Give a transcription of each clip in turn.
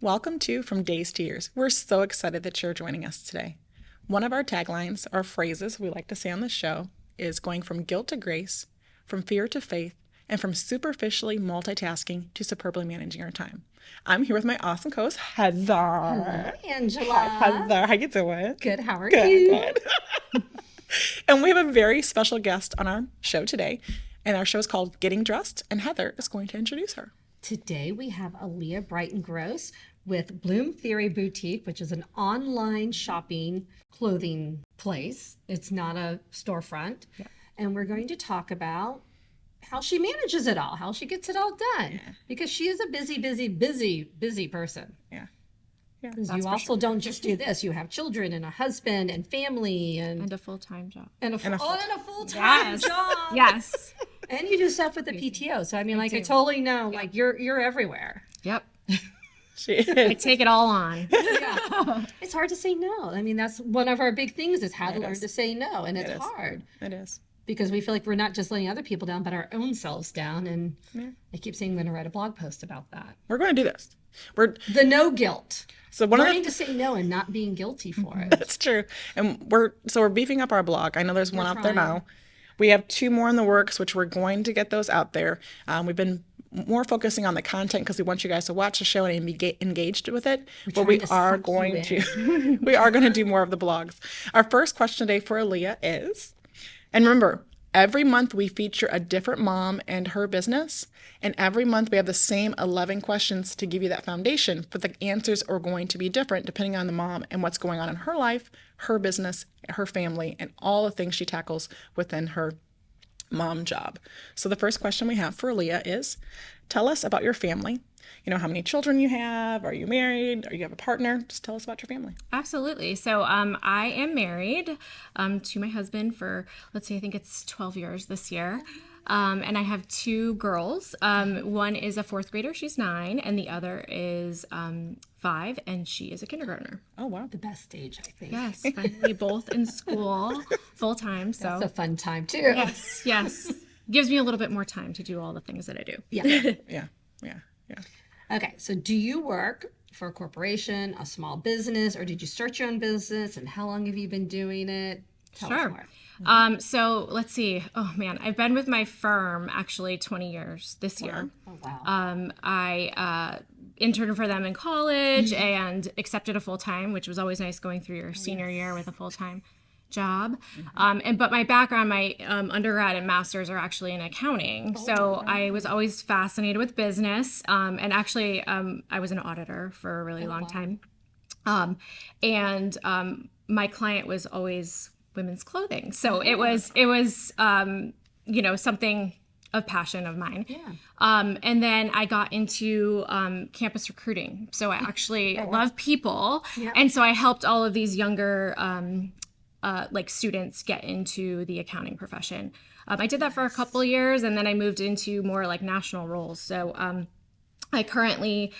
Welcome to From Days to Years. We're so excited that you're joining us today. One of our taglines, or phrases we like to say on the show, is going from guilt to grace, from fear to faith, and from superficially multitasking to superbly managing our time. I'm here with my awesome co-host, Heather. Hello, Angela. Hi, Heather. How you doing? Good. How are you? Good. And we have a very special guest on our show today, and our show is called Getting Dressed, and Heather is going to introduce her. Today we have Alia Brighton Gross with Bloom Theory Boutique, which is an online shopping clothing place. It's not a storefront. Yeah. And we're going to talk about how she manages it all, how she gets it all done. Yeah. Because she is a busy person. Yeah. Because you also don't just do this. You have children and a husband and family and a full-time job. And a full-time job. Yes. And you do stuff with the PTO. So I mean, I totally know, like you're everywhere. Yep. She is. I take it all on. Yeah. It's hard to say no. I mean, that's one of our big things is how to learn to say no. And it's hard. It is. Because we feel like we're not just letting other people down, but our own selves down. And I keep saying I'm going to write a blog post about that. We're going to do this. The no guilt. So learning to say no and not being guilty for it. That's true. And we're beefing up our blog. I know there's one out there now. We have 2 more in the works, which we're going to get those out there. We've been more focusing on the content because we want you guys to watch the show and be engaged with it. But we are going to do more of the blogs. Our first question today for Alia is, and remember, every month we feature a different mom and her business. And every month we have the same 11 questions to give you that foundation, but the answers are going to be different depending on the mom and what's going on in her life, her business, her family, and all the things she tackles within her mom job. So the first question we have for Alia is, tell us about your family. You know, how many children you have, are you married, or you have a partner? Just tell us about your family. Absolutely. So I am married to my husband for, let's see, I think it's 12 years this year. And I have 2 girls. One is a 4th grader, she's 9, and the other is 5, and she is a kindergartner. Oh, wow. The best age, I think. Yes, finally both in school full-time. So that's a fun time, too. Yes. Gives me a little bit more time to do all the things that I do. Yeah. Yeah. Okay, so do you work for a corporation, a small business, or did you start your own business, and how long have you been doing it? Tell us more. So let's see. Oh man, I've been with my firm actually 20 years this year. Oh wow. I interned for them in college and accepted a full-time, which was always nice going through your senior year with a full-time job. But my background, my undergrad and master's are actually in accounting. So I was always fascinated with business. And actually, I was an auditor for a really long time. My client was always women's clothing. So it was something of passion of mine. Yeah. And then I got into campus recruiting. So I actually love people. Yep. And so I helped all of these younger students get into the accounting profession. I did that for a couple of years, and then I moved into more like national roles. So I currently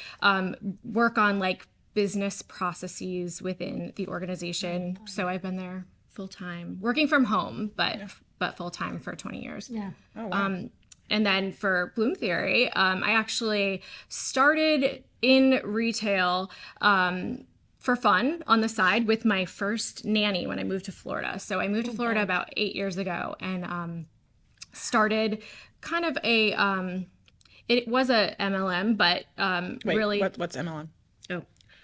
work on like business processes within the organization. So I've been there full time, working from home, but full time for 20 years. Yeah. Oh, wow. And then for Bloom Theory, I actually started in retail for fun on the side with my first nanny when I moved to Florida. So I moved to Florida about 8 years ago and started kind of it was a MLM, but really. What's MLM? Oh,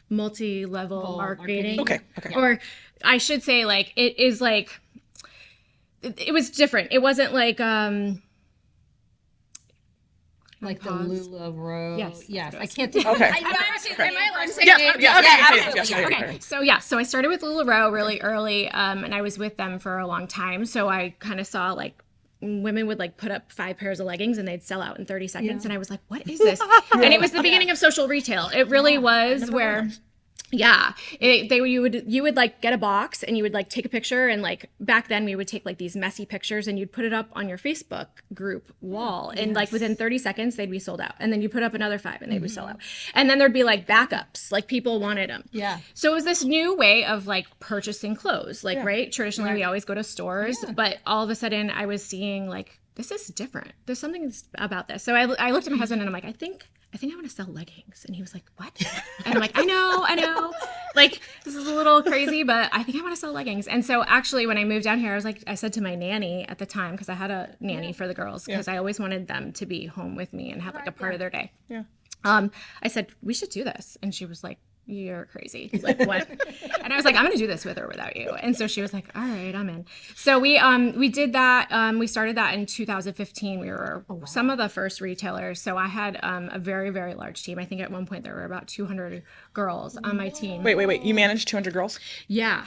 multi-level marketing. Okay. Or I should say like, it is like, it was different. It wasn't like the LuLaRoe. Yes. I can't think. Okay. Am I allowed to say Yeah. Okay. So I started with LuLaRoe really early, and I was with them for a long time. So I kind of saw like women would like put up 5 pairs of leggings and they'd sell out in 30 seconds. And I was like, what is this? And it was the beginning of social retail. It really was where. Yeah, you would like get a box and you would like take a picture, and like back then we would take like these messy pictures and you'd put it up on your Facebook group wall, and like within 30 seconds they'd be sold out, and then you put up another 5 and they'd be sold out, and then there'd be like backups, like people wanted them. Yeah. So it was this new way of like purchasing clothes, like right. Traditionally we always go to stores, but all of a sudden I was seeing like this is different. There's something about this. So I looked at my husband and I'm like, I think I think I want to sell leggings. And he was like, what? And I'm like, I know. Like, this is a little crazy, but I think I want to sell leggings. And so actually when I moved down here, I said to my nanny at the time, because I had a nanny for the girls, because I always wanted them to be home with me and have like a part of their day. Yeah. I said, we should do this. And she was like, you're crazy. Like, what? And I was like, I'm going to do this with or without you. And so she was like, all right, I'm in. So we did that. We started that in 2015. We were some of the first retailers. So I had a very, very large team. I think at one point there were about 200 girls on my team. Wait. You managed 200 girls? Yeah.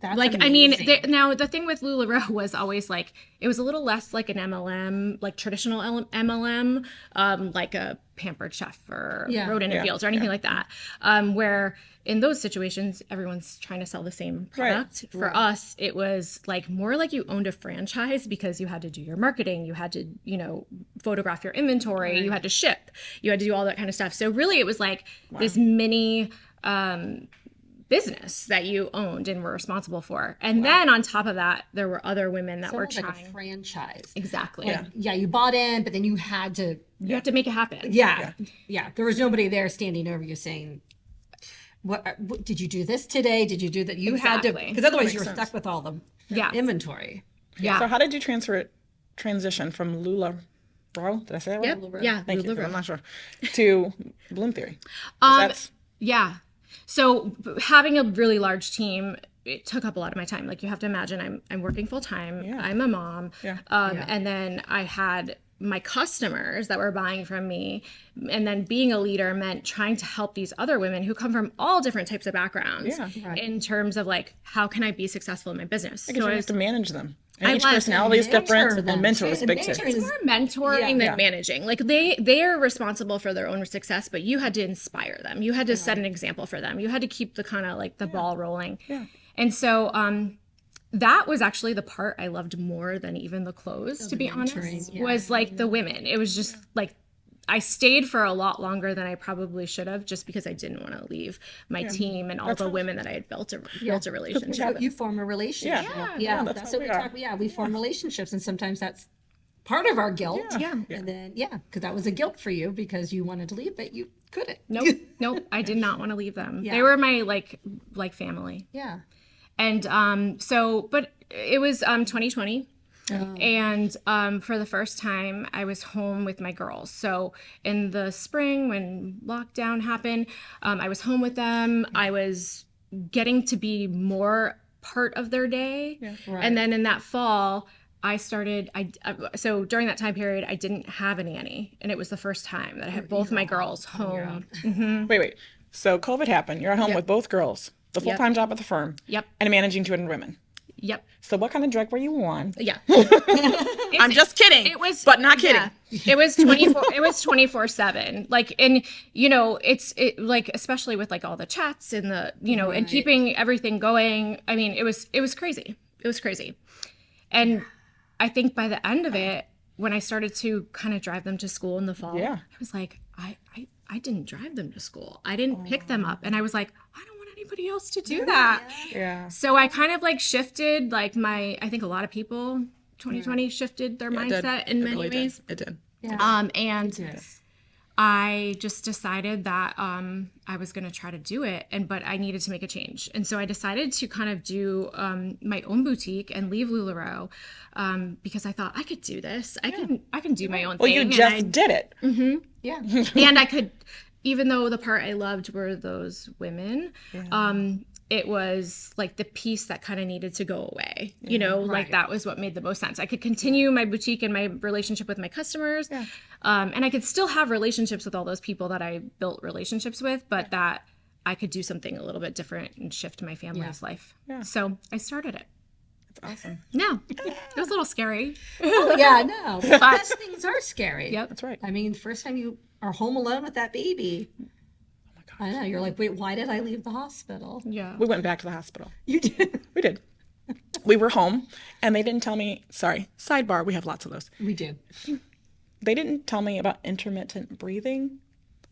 That's Like, amazing. I mean, now the thing with LuLaRoe was always like, it was a little less like an MLM, like traditional MLM, like a Pampered Chef or Rodent and Fields or anything like that. Where in those situations, everyone's trying to sell the same product. Right. For us, it was like more like you owned a franchise because you had to do your marketing, you had to, photograph your inventory, you had to ship, you had to do all that kind of stuff. So really it was like this mini, business that you owned and were responsible for. And then on top of that, there were other women that were trying. Like a franchise. Exactly. Yeah, you bought in, but then you had to. You have to make it happen. Yeah. There was nobody there standing over you saying, what did you do this today? Did you do that? You had to, because otherwise you were stuck with all the inventory. Yeah. So how did you transition from LuLaRoe? Did I say that right? Yep. Yeah. Thank you. I'm not sure. To Bloom Theory. Yeah. So having a really large team, it took up a lot of my time. Like you have to imagine I'm working full time. Yeah. I'm a mom. Yeah. And then I had my customers that were buying from me. And then being a leader meant trying to help these other women who come from all different types of backgrounds in terms of like, how can I be successful in my business? Because you have to manage them. And each personality is different, and mentor is big too. It's more mentoring than managing. Like they are responsible for their own success, but you had to inspire them. You had to set an example for them. You had to keep the kind of like the ball rolling. Yeah. And so that was actually the part I loved more than even the clothes, to be honest, was like the women. It was just like I stayed for a lot longer than I probably should have, just because I didn't want to leave my team and all the women that I had built a relationship with. You form a relationship. Yeah, that's what we talk about. Yeah, we form relationships, and sometimes that's part of our guilt. And then, because that was a guilt for you because you wanted to leave, but you couldn't. Nope, I did not want to leave them. They were my like family. Yeah. And but it was 2020. And for the first time, I was home with my girls. So in the spring, when lockdown happened, I was home with them. I was getting to be more part of their day. Yeah. Right. And then in that fall, so during that time period, I didn't have a nanny. And it was the first time that I had both my girls home. Mm-hmm. Wait. So COVID happened. You're at home with both girls, the full-time job at the firm, and managing 200 women. Yep. So what kind of drug were you on? Yeah. I'm just kidding. It was, but not kidding. It was 24. It was 24/7. Like, and it's like, especially with like all the chats and the and keeping everything going. I mean, it was crazy. It was crazy. And I think by the end of it, when I started to kind of drive them to school in the fall, I was like, I didn't drive them to school. I didn't pick them up, and I was like, I don't want anybody else to do that. Yeah. So I kind of like shifted like I think a lot of people 2020 shifted their mindset in many ways. It did. Yeah. And I just decided that I was going to try to do it, but I needed to make a change. And so I decided to kind of do my own boutique and leave LuLaRoe because I thought I could do this. I can do my own thing. Well, you just did it. Mm-hmm. Yeah. And I could, even though the part I loved were those women, it was like the piece that kind of needed to go away, like that was what made the most sense. I could continue my boutique and my relationship with my customers. Yeah. And I could still have relationships with all those people that I built relationships with, but that I could do something a little bit different and shift my family's life. Yeah. So I started it. That's awesome. No, it was a little scary. Oh, yeah, no. But best things are scary. Yep. That's right. I mean, the first time you are home alone with that baby. I know. You're like, wait, why did I leave the hospital? Yeah. We went back to the hospital. You did? We did. We were home, and they didn't tell me, sorry, sidebar, we have lots of those. We do. They didn't tell me about intermittent breathing.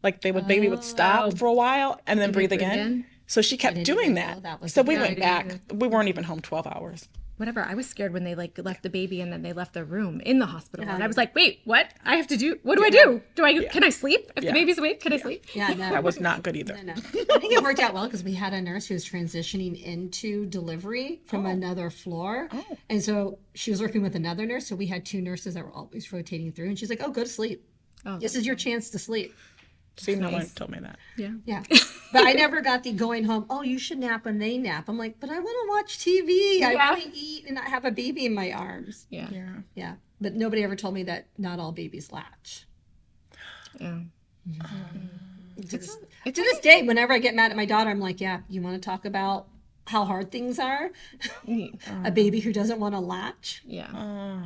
Like baby would stop for a while and then breathe again. So she kept doing that. So we went back. We weren't even home 12 hours. whatever. I was scared when they like left the baby and then they left the room in the hospital. Yeah. And I was like, wait, what? I have to do, what do I do? Can I sleep? If the baby's awake, can I sleep? Yeah, no. That was not good either. No. I think it worked out well because we had a nurse who was transitioning into delivery from another floor. And so she was working with another nurse. So we had 2 nurses that were always rotating through. And she's like, oh, go to sleep. Oh, This is your chance to sleep. See, no one told me that. yeah. Yeah. But I never got the going home, oh, you should nap when they nap. I'm like, but I want to watch TV. I want to eat and not have a baby in my arms. Yeah. Yeah. Yeah. But nobody ever told me that not all babies latch. Yeah. To this day, whenever I get mad at my daughter, I'm like, yeah, you want to talk about how hard things are? A baby who doesn't want to latch. Yeah.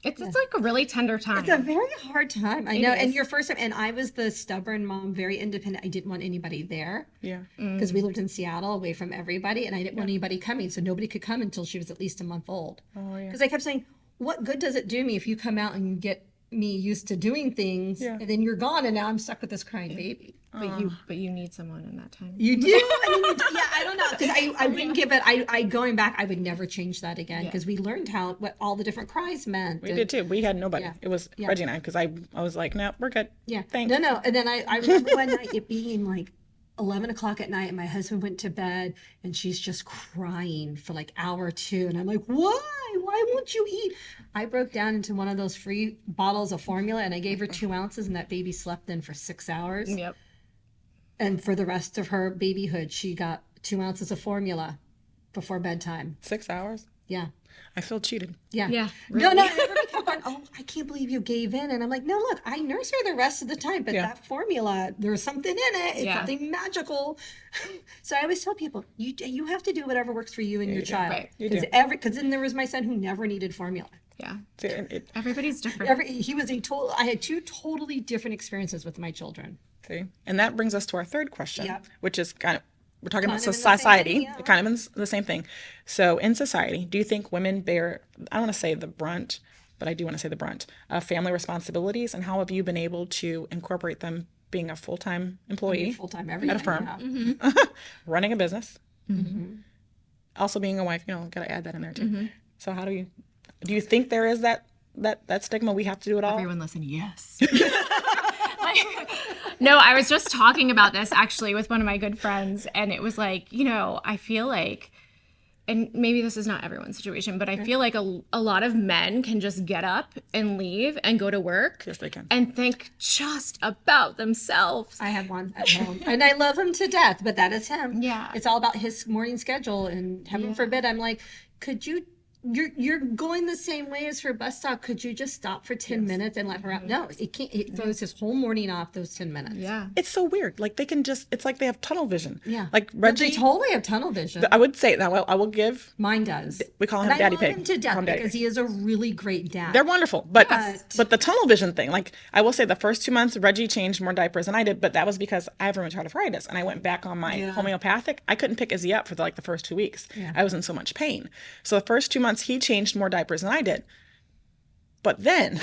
It's like a really tender time. It's a very hard time. I know. is. And your first time, and I was the stubborn mom, very independent. I didn't want anybody there Yeah. because we lived in Seattle away from everybody, and I didn't want anybody coming. So nobody could come until she was at least a month old. Oh, yeah. Because I kept saying, what good does it do me if you come out and get me used to doing things and then you're gone and now I'm stuck with this crying baby? But you need someone in that time. You do? I mean, yeah, I don't know. Because I wouldn't give it, I going back, I would never change that again because we learned what all the different cries meant. We did too. We had nobody. Yeah. It was Reggie and I because I was like, no, we're good. Yeah. Thanks. No. And then I remember one night it being like 11 o'clock at night and my husband went to bed and she's just crying for like hour or 2. And I'm like, why? Why won't you eat? I broke down into one of those free bottles of formula and I gave her 2 ounces and that baby slept in for 6 hours. Yep. And for the rest of her babyhood, she got 2 ounces of formula before bedtime. 6 hours. Yeah. I feel cheated. Yeah. Yeah, No, and everybody kept going, oh, I can't believe you gave in. And I'm like, no, look, I nurse her the rest of the time, but that formula, there's something in it. It's something magical. So I always tell people, you have to do whatever works for you and your child. Right. You do. Because then there was my son who never needed formula. Yeah. See, and Everybody's different. I had 2 totally different experiences with my children. see, and that brings us to our third question, Yep. which is kind of we're talking about Kind of in the same society, thing, yeah. kind of in the same thing. So in society, do you think women bear, I don't want to say the brunt, but I do want to say the brunt of family responsibilities, and how have you been able to incorporate them being a full-time employee Full-time everything. at a firm, Yeah. running a business, also being a wife? Got to add that in there too. So how do you think there is that stigma we have to do it all? Everyone listen, yes. No, I was just talking about this actually with one of my good friends, and it was like, I feel like, and maybe this is not everyone's situation, but I feel like a lot of men can just get up and leave and go to work. Yes, they can. And think just about themselves. I have one at home, and I love him to death, but that is him. Yeah. It's all about his morning schedule, and heaven forbid, I'm like, could you? You're going the same way as her bus stop. Could you just stop for 10 minutes and let her out? No, it can't. It throws his whole morning off those 10 minutes. Yeah. It's so weird. Like they can just, it's like they have tunnel vision. Yeah. Like But Reggie, they totally have tunnel vision. I would say that. Well, I will give. Mine does. We call him And Daddy I love Pig. him to Call death him Daddy because Pig. he is a really great dad. They're wonderful, but But- the tunnel vision thing, like I will say, the first 2 months Reggie changed more diapers than I did, but that was because I have rheumatoid arthritis, and I went back on my homeopathic. I couldn't pick Izzy up for the first 2 weeks. I was in so much pain. So the first 2 months he changed more diapers than I did. But then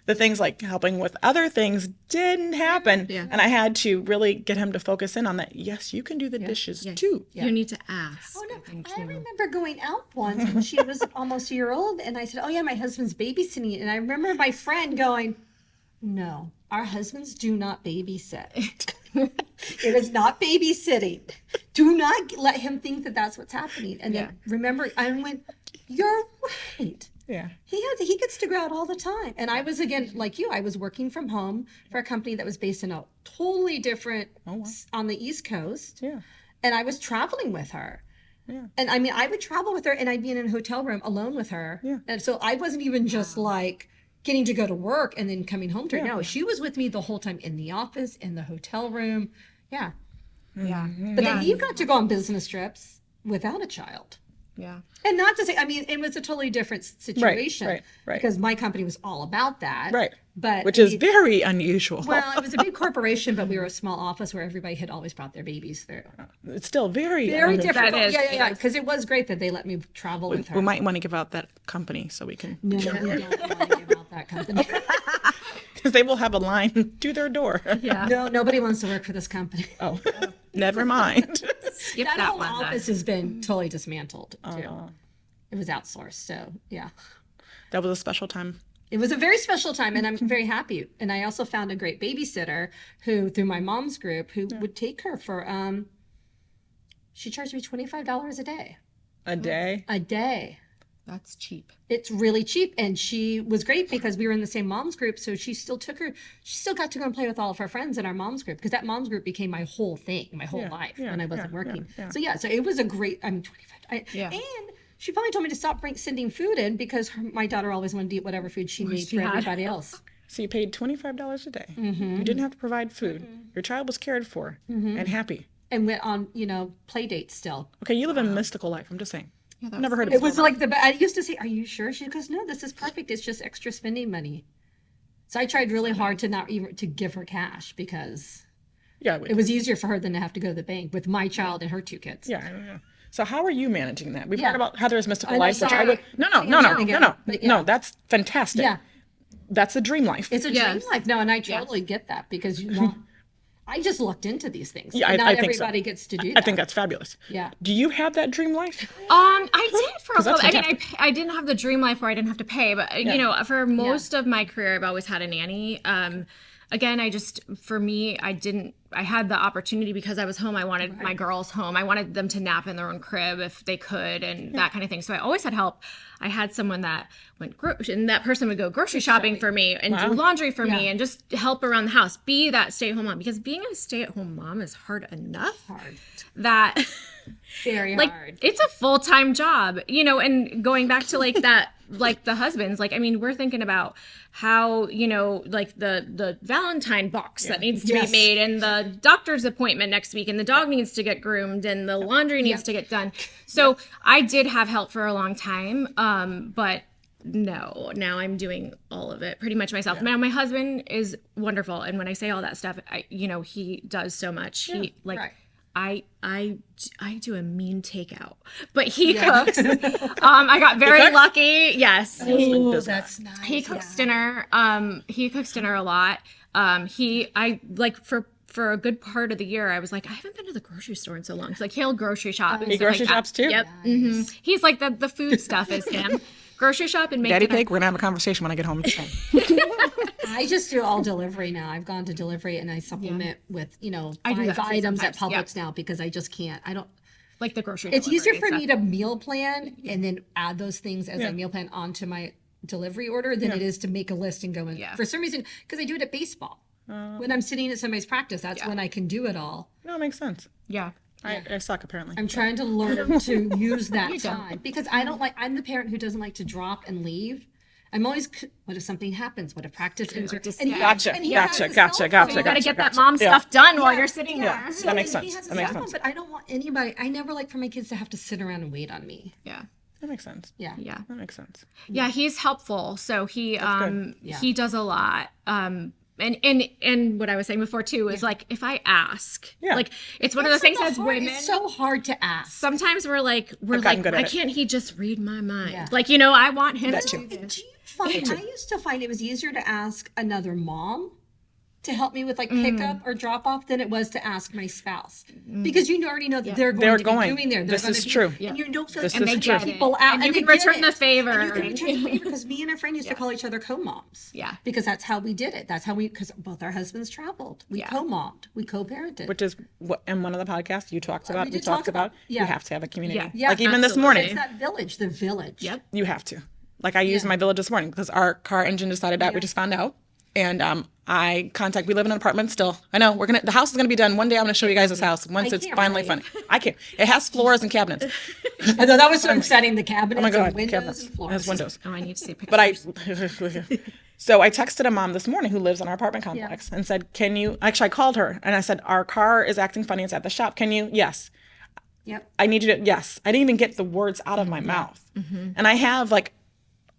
the things like helping with other things didn't happen. And I had to really get him to focus in on that. Yes, you can do the dishes too. You need to ask. Oh, no. I think, I too. remember going out once when she was almost a year old, and I said, oh, yeah, my husband's babysitting. And I remember my friend going, no, our husbands do not babysit. It is not babysitting. Do not let him think that that's what's happening. And then remember, I went, you're right. Yeah. He gets to go out all the time. And I was, again, like you, I was working from home for a company that was based in a totally different, on the East Coast. Yeah. And I was traveling with her. Yeah. And I mean, I would travel with her and I'd be in a hotel room alone with her. Yeah. And so I wasn't even just like getting to go to work and then coming home to her. No, she was with me the whole time in the office, in the hotel room. Yeah. Yeah. But then you got to go on business trips without a child. Yeah. And not to say, I mean, it was a totally different situation. right. Because my company was all about that. Right. But Which is very unusual. well, it was a big corporation, but we were a small office where everybody had always brought their babies through. It's still very Very unusual. different. That is, Yeah. Because it was great that they let me travel with her. We might want to give out that company so we can, No, we don't want to give out that company. because they will have a line to their door. Yeah. No, nobody wants to work for this company. Oh, never mind. skip That that whole one. then. office has been totally dismantled too. It was outsourced, so yeah. That was a special time. It was a very special time, and I'm very happy. And I also found a great babysitter who, through my mom's group, who would take her for. She charged me $25 a day. A day? A day. That's cheap. It's really cheap, and she was great because we were in the same mom's group. So she still took her. She still got to go and play with all of her friends in our mom's group because that mom's group became my whole thing, my whole life when I wasn't working. So yeah, so it was a great. I mean, 25. And she finally told me to stop sending food in because my daughter always wanted to eat whatever food she made for everybody else. So you paid $25 a day. You didn't have to provide food. Your child was cared for and happy. And went on, play dates still. Okay, you live a mystical life. I'm just saying. Yeah, I've never heard of It was like I used to say, "Are you sure?" She goes, "No, this is perfect. It's just extra spending money." So I tried really hard to not even to give her cash because it was easier for her than to have to go to the bank with my child and her 2 kids. Yeah. So how are you managing that? We've heard about Heather's mystical life, which I sorry. would. No. That's fantastic. Yeah. That's a dream life. It's a dream life. No, and I totally get that because I just looked into these things. Yeah, and not I think so. everybody gets to do that. I think that's fabulous. Yeah. Do you have that dream life? I did for a little. that's I mean, I didn't have the dream life where I didn't have to pay, but for most of my career, I've always had a nanny. Again, I had the opportunity because I was home. I wanted my girls home. I wanted them to nap in their own crib if they could and that kind of thing. So I always had help. I had someone that and that person would go grocery shopping for me and do laundry for me and just help around the house, be that stay-at-home mom. Because being a stay-at-home mom is hard enough. That Very hard. It's a full-time job, and going back to that, the husbands, I mean, we're thinking about how, the Valentine box that needs to be made and the doctor's appointment next week and the dog needs to get groomed and the laundry needs to get done. So I did have help for a long time. But no, now I'm doing all of it pretty much myself. Now my husband is wonderful. And when I say all that stuff, he does so much. I do a mean takeout, but he cooks. I got very lucky. Yes. Oh, that's nice. He cooks dinner. He cooks dinner a lot. For a good part of the year, I was like, I haven't been to the grocery store in so long. So he'll grocery shop. And He stuff grocery like that. shops too? Yep. Mm-hmm. He's like the food stuff is him. Grocery shop and make Daddy dinner. Pig, we're going to have a conversation when I get home. I just do all delivery now. I've gone to delivery and I supplement with, I do 5 that too items at sometimes. Publix now because I just can't. I don't. Like the grocery. It's delivery easier and for stuff. me to meal plan and then add those things as I meal plan onto my delivery order than it is to make a list and go in. For some reason, because I do it at baseball. When I'm sitting at somebody's practice, that's when I can do it all. No, it makes sense. Yeah. I suck, apparently. I'm trying to learn to use that time because I'm the parent who doesn't like to drop and leave. I'm always, what if something happens? What if practice ends? Gotcha. You gotta get that mom Yeah. stuff done while you're sitting there. Yeah, that makes sense. That makes sense. But I don't want anybody, I never like for my kids to have to sit around and wait on me. Yeah. That makes sense. Yeah. Yeah. That makes sense. Yeah, he's helpful. So he Yeah. he does a lot. And what I was saying before too is if I ask, it's one of the things as women. It's so hard to ask. Sometimes we're like, good why at it. can't he just read my mind? Yeah. I want him That to too. do this. Do you find, I used to find it was easier to ask another mom to help me with pickup or drop off than it was to ask my spouse because you already know that they're going to be doing there. This is true. And you don't feel This like is they true. get people out And you they can get return the it. favor. And you can return the favor because me and a friend used to call each other co-moms. Yeah. Because that's how we did it. That's how because both our husbands traveled. We co-mommed. We co-parented. Which is what in one of the podcasts you talked about. did talk about- You have to have a community. Yeah. Like even this absolutely. morning, It's that village, the village. Yep. you have to. Like I used my village this morning because our car engine decided that we just found out. And we live in an apartment still. I know the house is gonna be done. One day I'm gonna show you guys this house once it's can't finally wait. fun. I can't. It has floors and cabinets. I thought that was so exciting. The cabinets Oh my God, and windows cabinets. and It floors. has windows. Oh, I need to see pictures. But so I texted a mom this morning who lives in our apartment complex and said, I called her and I said, our car is acting funny. It's at the shop. Yes. Yep. I need you to, yes. I didn't even get the words out of my mouth. And I have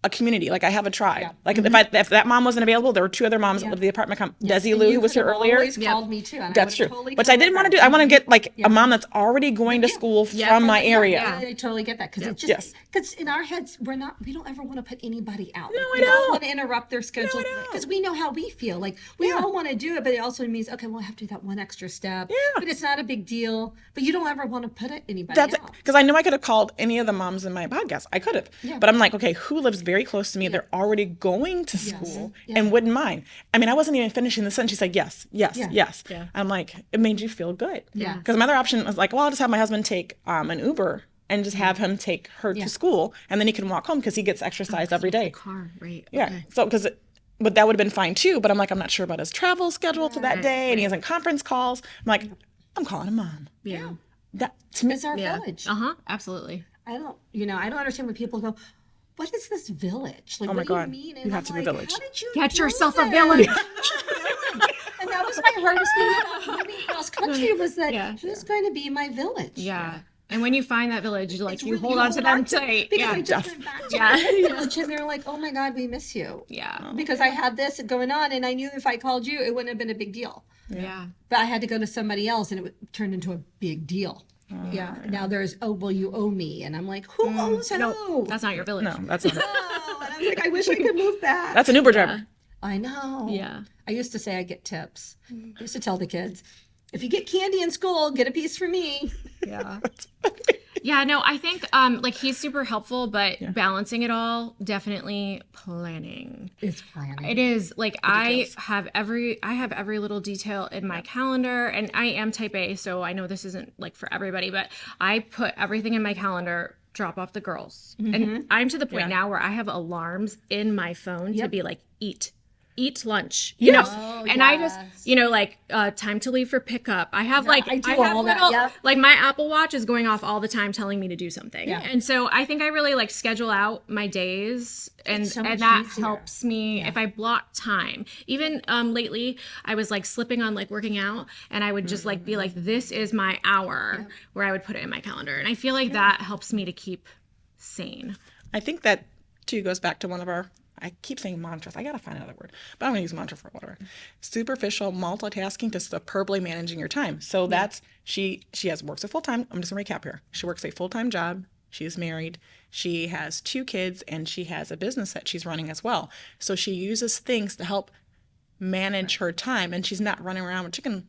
a community. Like I have a tribe. Like if that mom wasn't available, there were 2 other moms of the apartment. Desi And Lou, you who was could here have earlier. always called me too. And That's I true. would totally Which I didn't want to do. I want to get like a mom that's already going to school from my area. I totally get that because because in our heads we don't ever want to put anybody out. No, I don't don't. want to interrupt their schedule because we know how we feel. Like we all want to do it, but it also means okay, we'll have to do that one extra step. But it's not a big deal. But you don't ever want to put anybody out. Because I know I could have called any of the moms in my podcast. I could have. But I'm like, okay, who lives very close to me? They're already going to school and wouldn't mind. I mean, I wasn't even finishing the sentence. She said, yes. Yeah. I'm like, it made you feel good. Yeah. Because my other option was like, well, I'll just have my husband take an Uber and just have him take her to school. And then he can walk home because he gets exercise every day. Car, right? Yeah. Okay. So, but that would have been fine too. But I'm like, I'm not sure about his travel schedule to that day. And he hasn't conference calls. I'm like, I'm calling a mom. Yeah. That to me, It's our village. Absolutely. I don't understand when people go, what is this village? Like, Oh my what do God. you mean? And You have I'm to be like, village. How did you Get do yourself a this? village. And that was my hardest thing about moving cross country was that who's going to be my village? Yeah. And when you find that village, you It's you really- hold on to them tight. Because I Yeah. just went back to my village and they're like, oh my God, we miss you. Yeah. Because I had this going on and I knew if I called you, it wouldn't have been a big deal. Yeah. But I had to go to somebody else and turned into a big deal. Now there's, oh, well, you owe me. And I'm like, who owes who? That's not your village. no, that's not it. Oh, and I was like, I wish I could move back. That's an Uber driver. I know. Yeah. I used to say I get tips. I used to tell the kids, if you get candy in school, get a piece for me. Yeah. Yeah, no, I think like he's super helpful, but balancing it all, definitely planning. It's planning. It is like I have every little detail in my calendar, and I am type A, so I know this isn't like for everybody, but I put everything in my calendar, drop off the girls. And I'm to the point now where I have alarms in my phone to be like eat lunch, you know, and I just, you know, like time to leave for pickup. I have like, I do have all that, little, yep. like my Apple Watch is going off all the time telling me to do something. And so I think I really like schedule out my days and so much that easier. helps me if I block time. Even lately I was like slipping on like working out and I would just like be like, this is my hour where I would put it in my calendar. And I feel like that helps me to keep sane. I think that too goes back to one of our, I keep saying mantras. I gotta find another word, but I'm gonna use mantra for whatever. Superficial multitasking to superbly managing your time. So that's she works a full time. I'm just gonna recap here. She works a full-time job. She's married. She has 2 kids and she has a business that she's running as well. So she uses things to help manage her time, and she's not running around with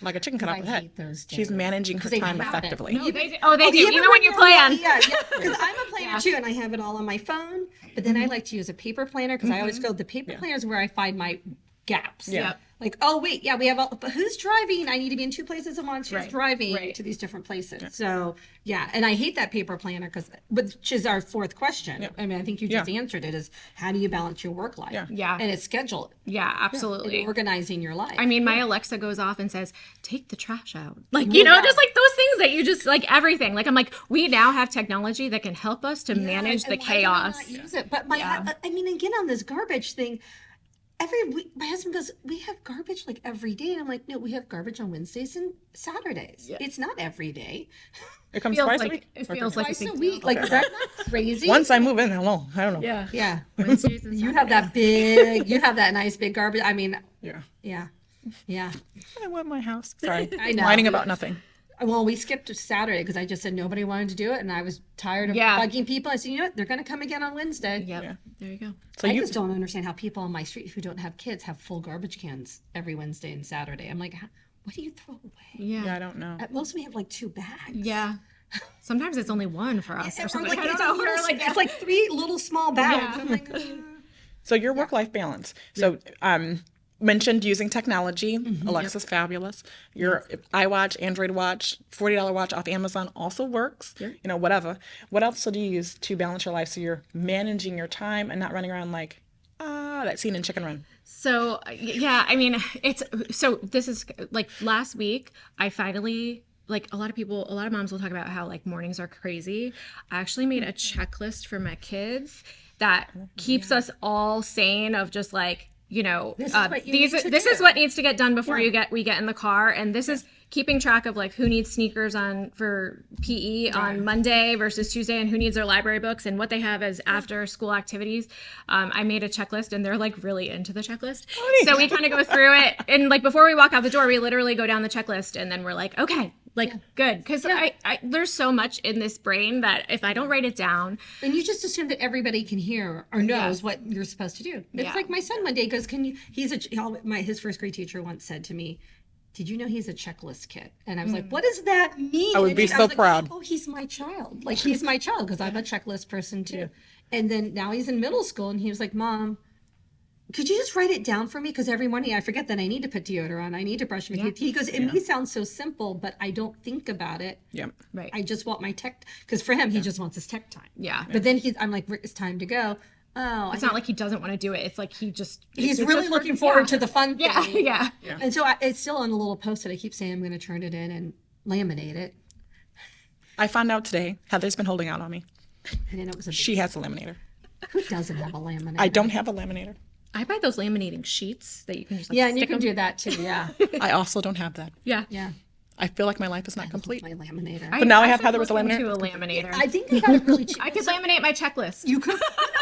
like a chicken cut off the head. hate those She's days. managing her they time happen. effectively. They do. Even when you you're plan. Because I'm a planner too, and I have it all on my phone. But then I like to use a paper planner because I always go, the paper planner is where I find my gaps. Yeah. Yep. Like, oh wait, we have all, but who's driving? I need to be in 2 places at once. Who's driving to these different places? So and I hate that paper planner which is our 4th question. I mean, I think you just answered it. Is how do you balance your work life? Yeah. And it's scheduled. Yeah, absolutely. And organizing your life. I mean, my Alexa goes off and says, take the trash out. Like, you know, just like those things that you just like everything. Like, I'm like, we now have technology that can help us to manage the and why do I not chaos. use it? But I mean, again, on this garbage thing, every week, my husband goes, we have garbage like every day. And I'm like, no, we have garbage on Wednesdays and Saturdays. It's not every day. It comes Feels twice a like, week. it feels like Twice a a big week. deal. Like, is that not crazy? Once I move in, hello. I don't know. Yeah. Yeah. Wednesdays and You have that you have that nice big garbage. I mean, Yeah. yeah. I want my house. Sorry. I know. Whining about nothing. Well, we skipped Saturday because I just said nobody wanted to do it. And I was tired of bugging people. I said, you know what? They're going to come again on Wednesday. Yep. There you go. So I just don't understand how people on my street who don't have kids have full garbage cans every Wednesday and Saturday. I'm like, what do you throw away? Yeah, I don't know. At most, we have like 2 bags. Yeah. Sometimes it's only one for us or something. Like, I don't it's, know. it's like 3 little small bags. I'm like, So your work-life balance. So mentioned using technology. Alexa's fabulous. Your iWatch, Android watch, $40 watch off Amazon also works. You know, whatever. What else do you use to balance your life so you're managing your time and not running around like, that scene in Chicken Run? So, yeah, I mean, this is like last week, I finally, like a lot of moms will talk about how like mornings are crazy. I actually made a checklist for my kids that keeps us all sane of just like, you know, this is what needs to get done before we get in the car. And this is, keeping track of like who needs sneakers on for PE on Monday versus Tuesday, and who needs their library books and what they have as after school activities. I made a checklist, and they're like really into the checklist. So we kind of go through it, and like before we walk out the door, we literally go down the checklist, and then we're like, okay, like good, because I there's so much in this brain that if I don't write it down, and you just assume that everybody can hear or knows what you're supposed to do. It's like my son one day goes, "Can you?" His first grade teacher once said to me, "Did you know he's a checklist kid?" And I was like, "What does that mean?" I would be so proud. Oh, he's my child. Like he's my child because I'm a checklist person too. And then now he's in middle school, and he was like, "Mom, could you just write it down for me? Because every morning I forget that I need to put deodorant on. I need to brush my teeth." He goes, "It may sound so simple, but I don't think about it. Yep. right? I just want my tech." Because for him, he just wants his tech time. Yeah. But then I'm like, "It's time to go." Oh, It's not like he doesn't want to do it. It's like he's really looking forward to the fun thing. Yeah. And so it's still on a little post-it. I keep saying I'm going to turn it in and laminate it. I found out today, Heather's been holding out on me. I didn't know it was a big... She has a laminator. Who doesn't have a laminator? I don't have a laminator. I buy those laminating sheets that you can just like Yeah, and you stick can them. do that too. Yeah. I also don't have that. Yeah. Yeah. I feel like my life is not complete. My laminator. But now I have should Heather with a look laminator. into a laminator. I think they got it really cheap. I could laminate my checklist. You could,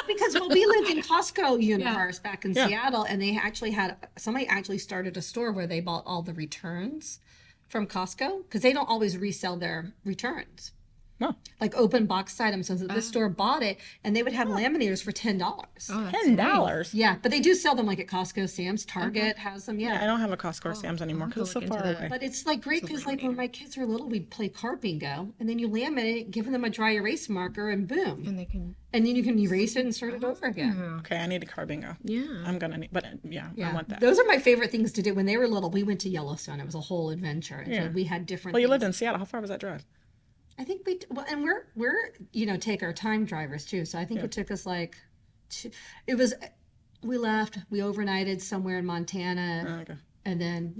because we lived in Costco universe back in Seattle, and they actually somebody actually started a store where they bought all the returns from Costco because they don't always resell their returns. Oh. Like open box items. So this store bought it, and they would have laminators for $10. Oh, that's $10. Yeah, but they do sell them like at Costco, Sam's, Target has them. I don't have a Costco or Sam's anymore because it's so look far into that. away. But it's like great because like when my kids were little, we'd play car bingo, and then you laminate it, give them a dry erase marker, and boom, And they can. and then you can erase it and start it over again. Okay, I need a car bingo. Yeah. I'm gonna need, but I want that. Those are my favorite things to do. When they were little, we went to Yellowstone. It was a whole adventure. And so we had different. Well, you things. lived in Seattle. How far was that drive? I think and we're take our time drivers too. So I think it took us like, we left, we overnighted somewhere in Montana, Okay. and then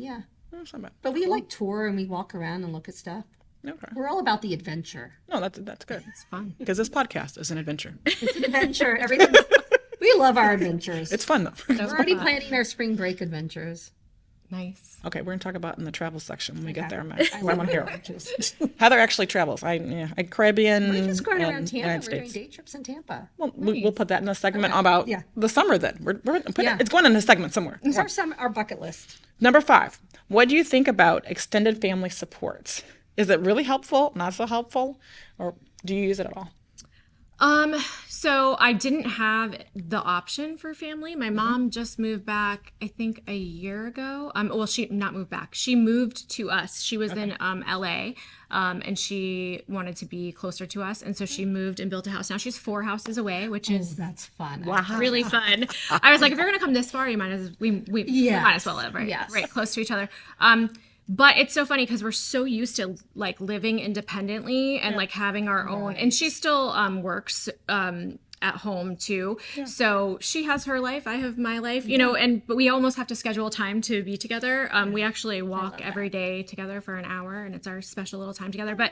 That's not bad. but we like tour and we walk around and look at stuff. Okay. We're all about the adventure. No, that's good. It's fun. Because this podcast is an adventure. It's an adventure. Everything. We love our adventures. It's fun though. We're already planning our spring break adventures. Nice. Okay, we're gonna talk about in the travel section when we get there. I love want to hear it. Heather actually travels. I Caribbean. We're just going around and Tampa. United We're doing States. day trips in Tampa. Well, we'll put that in a segment about the summer. Then it's going in a segment somewhere. It's our bucket list. Number 5. What do you think about extended family supports? Is it really helpful? Not so helpful? Or do you use it at all? So I didn't have the option for family. My mom just moved back, I think a year ago. Well, she not moved back. She moved to us. She was in LA, and she wanted to be closer to us, and so she moved and built a house. Now she's 4 houses away, which is That's fun. really fun. I was like, if you're gonna come this far, you might as we might as well live right close to each other. But it's so funny because we're so used to like living independently and like having our own. And she still works at home too. So she has her life, I have my life, you know. But we almost have to schedule time to be together. We actually walk every day together for an hour, and it's our special little time together. But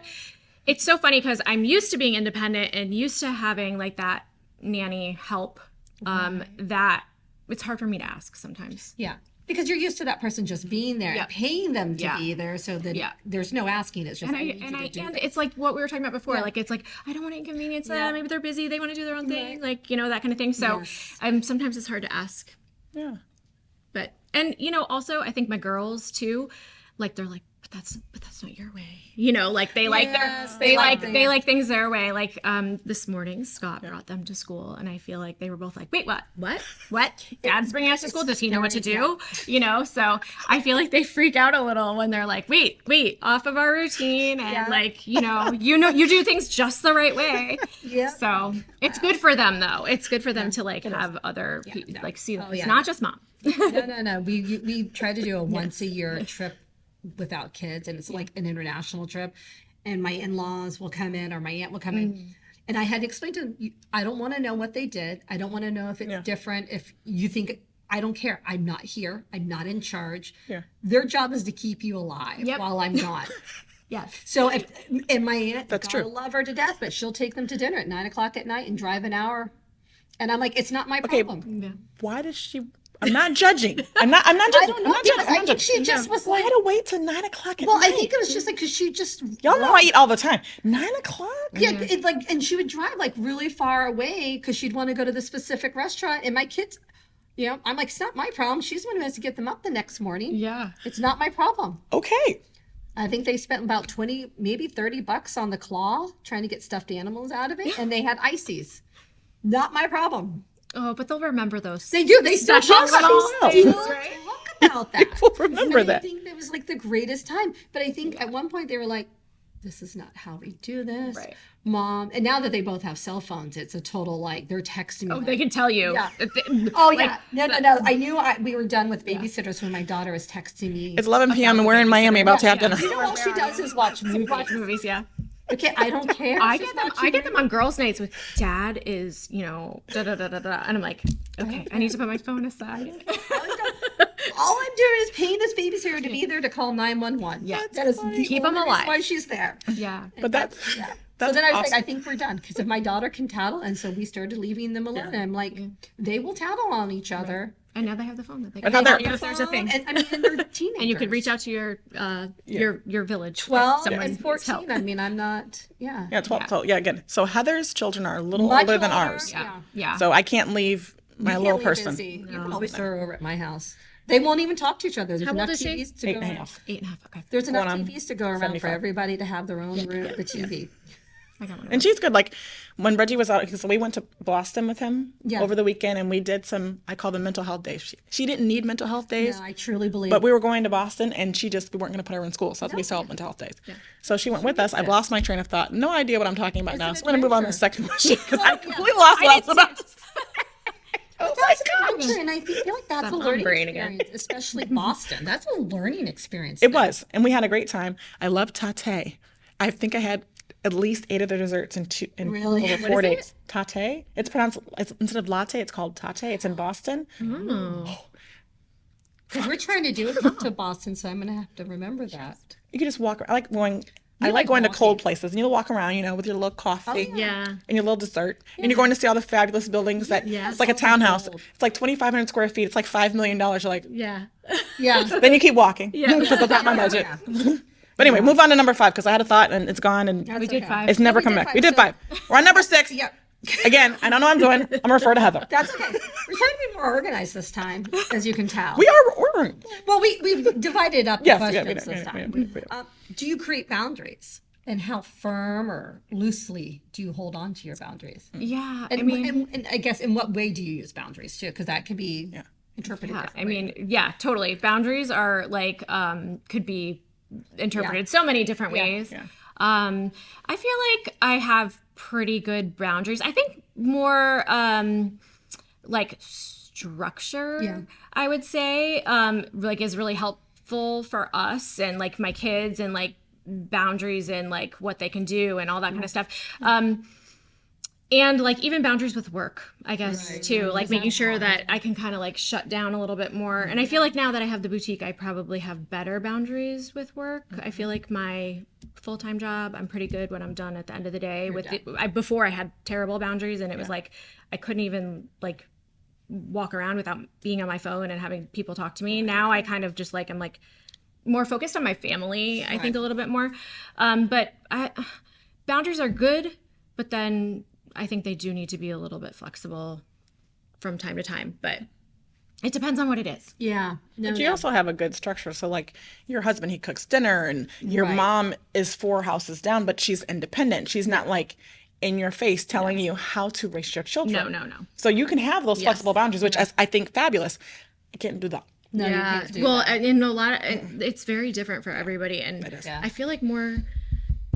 it's so funny because I'm used to being independent and used to having like that nanny help. That it's hard for me to ask sometimes. Yeah. Because you're used to that person just being there and paying them to be there, so that there's no asking. It's just and it's like what we were talking about before. Like it's like I don't want to inconvenience them. Maybe they're busy. They want to do their own thing. Like that kind of thing. So sometimes it's hard to ask. Yeah. But also I think my girls too, like they're like, but that's not your way. Like they like they like things their way. Like this morning Scott brought them to school, and I feel like they were both like, wait, what? Dad's bringing us to school. Does he know what to do? So I feel like they freak out a little when they're like, wait, off of our routine, and like you do things just the right way. So it's good for them though. It's good for them to like have other people like see them. It's not just mom. No. We try to do a once a year trip without kids, and it's like an international trip, and my in-laws will come in or my aunt will come in, and I had to explain to them, I don't want to know what they did. I don't want to know if it's different. If you think, I don't care. I'm not here. I'm not in charge. Their job is to keep you alive while I'm gone. So and my aunt, that's gotta true. love her to death, but she'll take them to dinner at 9:00 at night and drive an hour, and I'm like, it's not my problem. Why does she I'm not judging. I'm not judging. I don't know. I'm not judging. Because I'm I not think judging. she just was Why like, to wait till 9 o'clock at well, night? I think it was just like, because she just, Y'all know I eat all the time. 9 o'clock? yeah, it, like, and she would drive like really far away because she'd want to go to the specific restaurant. And my kids, you know, I'm like, it's not my problem. She's the one who has to get them up the next morning. Yeah. It's not my problem. Okay. I think they spent about 20, maybe $30 on the claw trying to get stuffed animals out of it. And they had ices. Not my problem. Oh, but they'll remember those. They do. They still Special talk little about, things, right? Talk about that. People remember And I that. think that was like the greatest time. But I think at one point they were like, this is not how we do this. Right. Mom. And now that they both have cell phones, it's a total like, they're texting me. Oh, like, they can tell you. Yeah. that they- oh, like, yeah. No. I knew we were done with babysitters when my daughter was texting me. It's 11 p.m. and we're in Miami about to have dinner. You know, all she does is watch movies. Watch movies, yeah. Okay, I don't care. I She's get them on girls' nights with dad is, you know, da da da da da, and I'm like, okay, I need to put my phone aside. All I'm doing is paying this babysitter to be there to call 911. Yeah. That is the Keep 'em only reason alive. why she's there. Yeah. But that's Yeah. So That's then I was awesome. like, I think we're done because if my daughter can tattle, and so we started leaving them alone. And I'm like, they will tattle on each other. And now they have the phone that they But can Heather- tell you if there's a thing. And I mean, and they're teenagers. And you could reach out to your village. if 12 someone and needs 14. help. I mean, I'm not. Yeah. yeah, 12. So yeah, again. So Heather's children are a little Much older than older. ours. Yeah. Yeah. So I can't leave my You little can't leave person. busy. You can always throw her over at my house. They won't even talk to each other. There's How old enough is she? TVs to 8 go and a around. half. 8.5. Okay. There's enough Going on TVs to go around for 75. everybody to have their own room, the TV. I got one. And she's good. Like when Reggie was out, so we went to Boston with him Yeah. over the weekend, and we did some. I call them mental health days. She didn't need mental health days, Yeah, I truly believe. but we were going to Boston, and we weren't going to put her in school, so we saw mental health days. So she went with us. I've lost my train of thought. No idea what I'm talking about now. an So we're going to move on to the adventure. second question because I completely lost what I was about to say. Oh my That's an gosh. adventure, and I feel like that's a on learning brain again. experience, especially Boston. That's a learning experience. It was, and we had a great time. I love tate. I think I had at least 8 of the desserts in Really? over 4 days. Tate. It's pronounced instead of latte, it's called tate. It's in Boston. Because we're trying to do a trip to Boston, so I'm going to have to remember that. You can just walk. I like going. I like going to cold places, and you'll walk around, with your little coffee Yeah. and your little dessert, and you're going to see all the fabulous buildings. It's like a townhouse. It's like 2,500 square feet. It's like $5 million. You're like, Yeah. Yeah. then you keep walking because that's not my budget. But anyway, move on to number 5 because I had a thought and it's gone and We did 5. it's never we come did back. 5, We did so- 5. We're on number 6. Yep. Again, I don't know what I'm doing. I'm gonna refer to Heather. That's okay. We're trying to be more organized this time, as you can tell. We are ordering. Well, we've divided up the Yes, questions we this do. time. Do you create boundaries? And how firm or loosely do you hold on to your boundaries? Yeah. And, I mean, and I guess in what way do you use boundaries too? Because that can be interpreted yeah, differently. I mean, yeah, totally. Boundaries are like could be interpreted so many different ways. Yeah. I feel like I have pretty good boundaries. I think more like structure, Yeah. I would say, like is really helpful for us and like my kids and like boundaries and like what they can do and all that kind of stuff. And like even boundaries with work, I guess, too, like making sure that I can kind of like shut down a little bit more. And I feel like now that I have the boutique, I probably have better boundaries with work. I feel like my full-time job, I'm pretty good when I'm done at the end of the day. Before I had terrible boundaries and it was like I couldn't even like walk around without being on my phone and having people talk to me. Now I kind of just like I'm like more focused on my family, I think a little bit more. But boundaries are good, but then I think they do need to be a little bit flexible from time to time, but it depends on what it is. Yeah. No, But you also have a good structure. So like your husband, he cooks dinner and your mom is 4 houses down, but she's independent. She's not like in your face telling you how to raise your children. No. So you can have those flexible boundaries, which I think fabulous. I can't do that. No, you can't do well, that. in a lot of, it's very different for everybody. And Yeah. I feel like more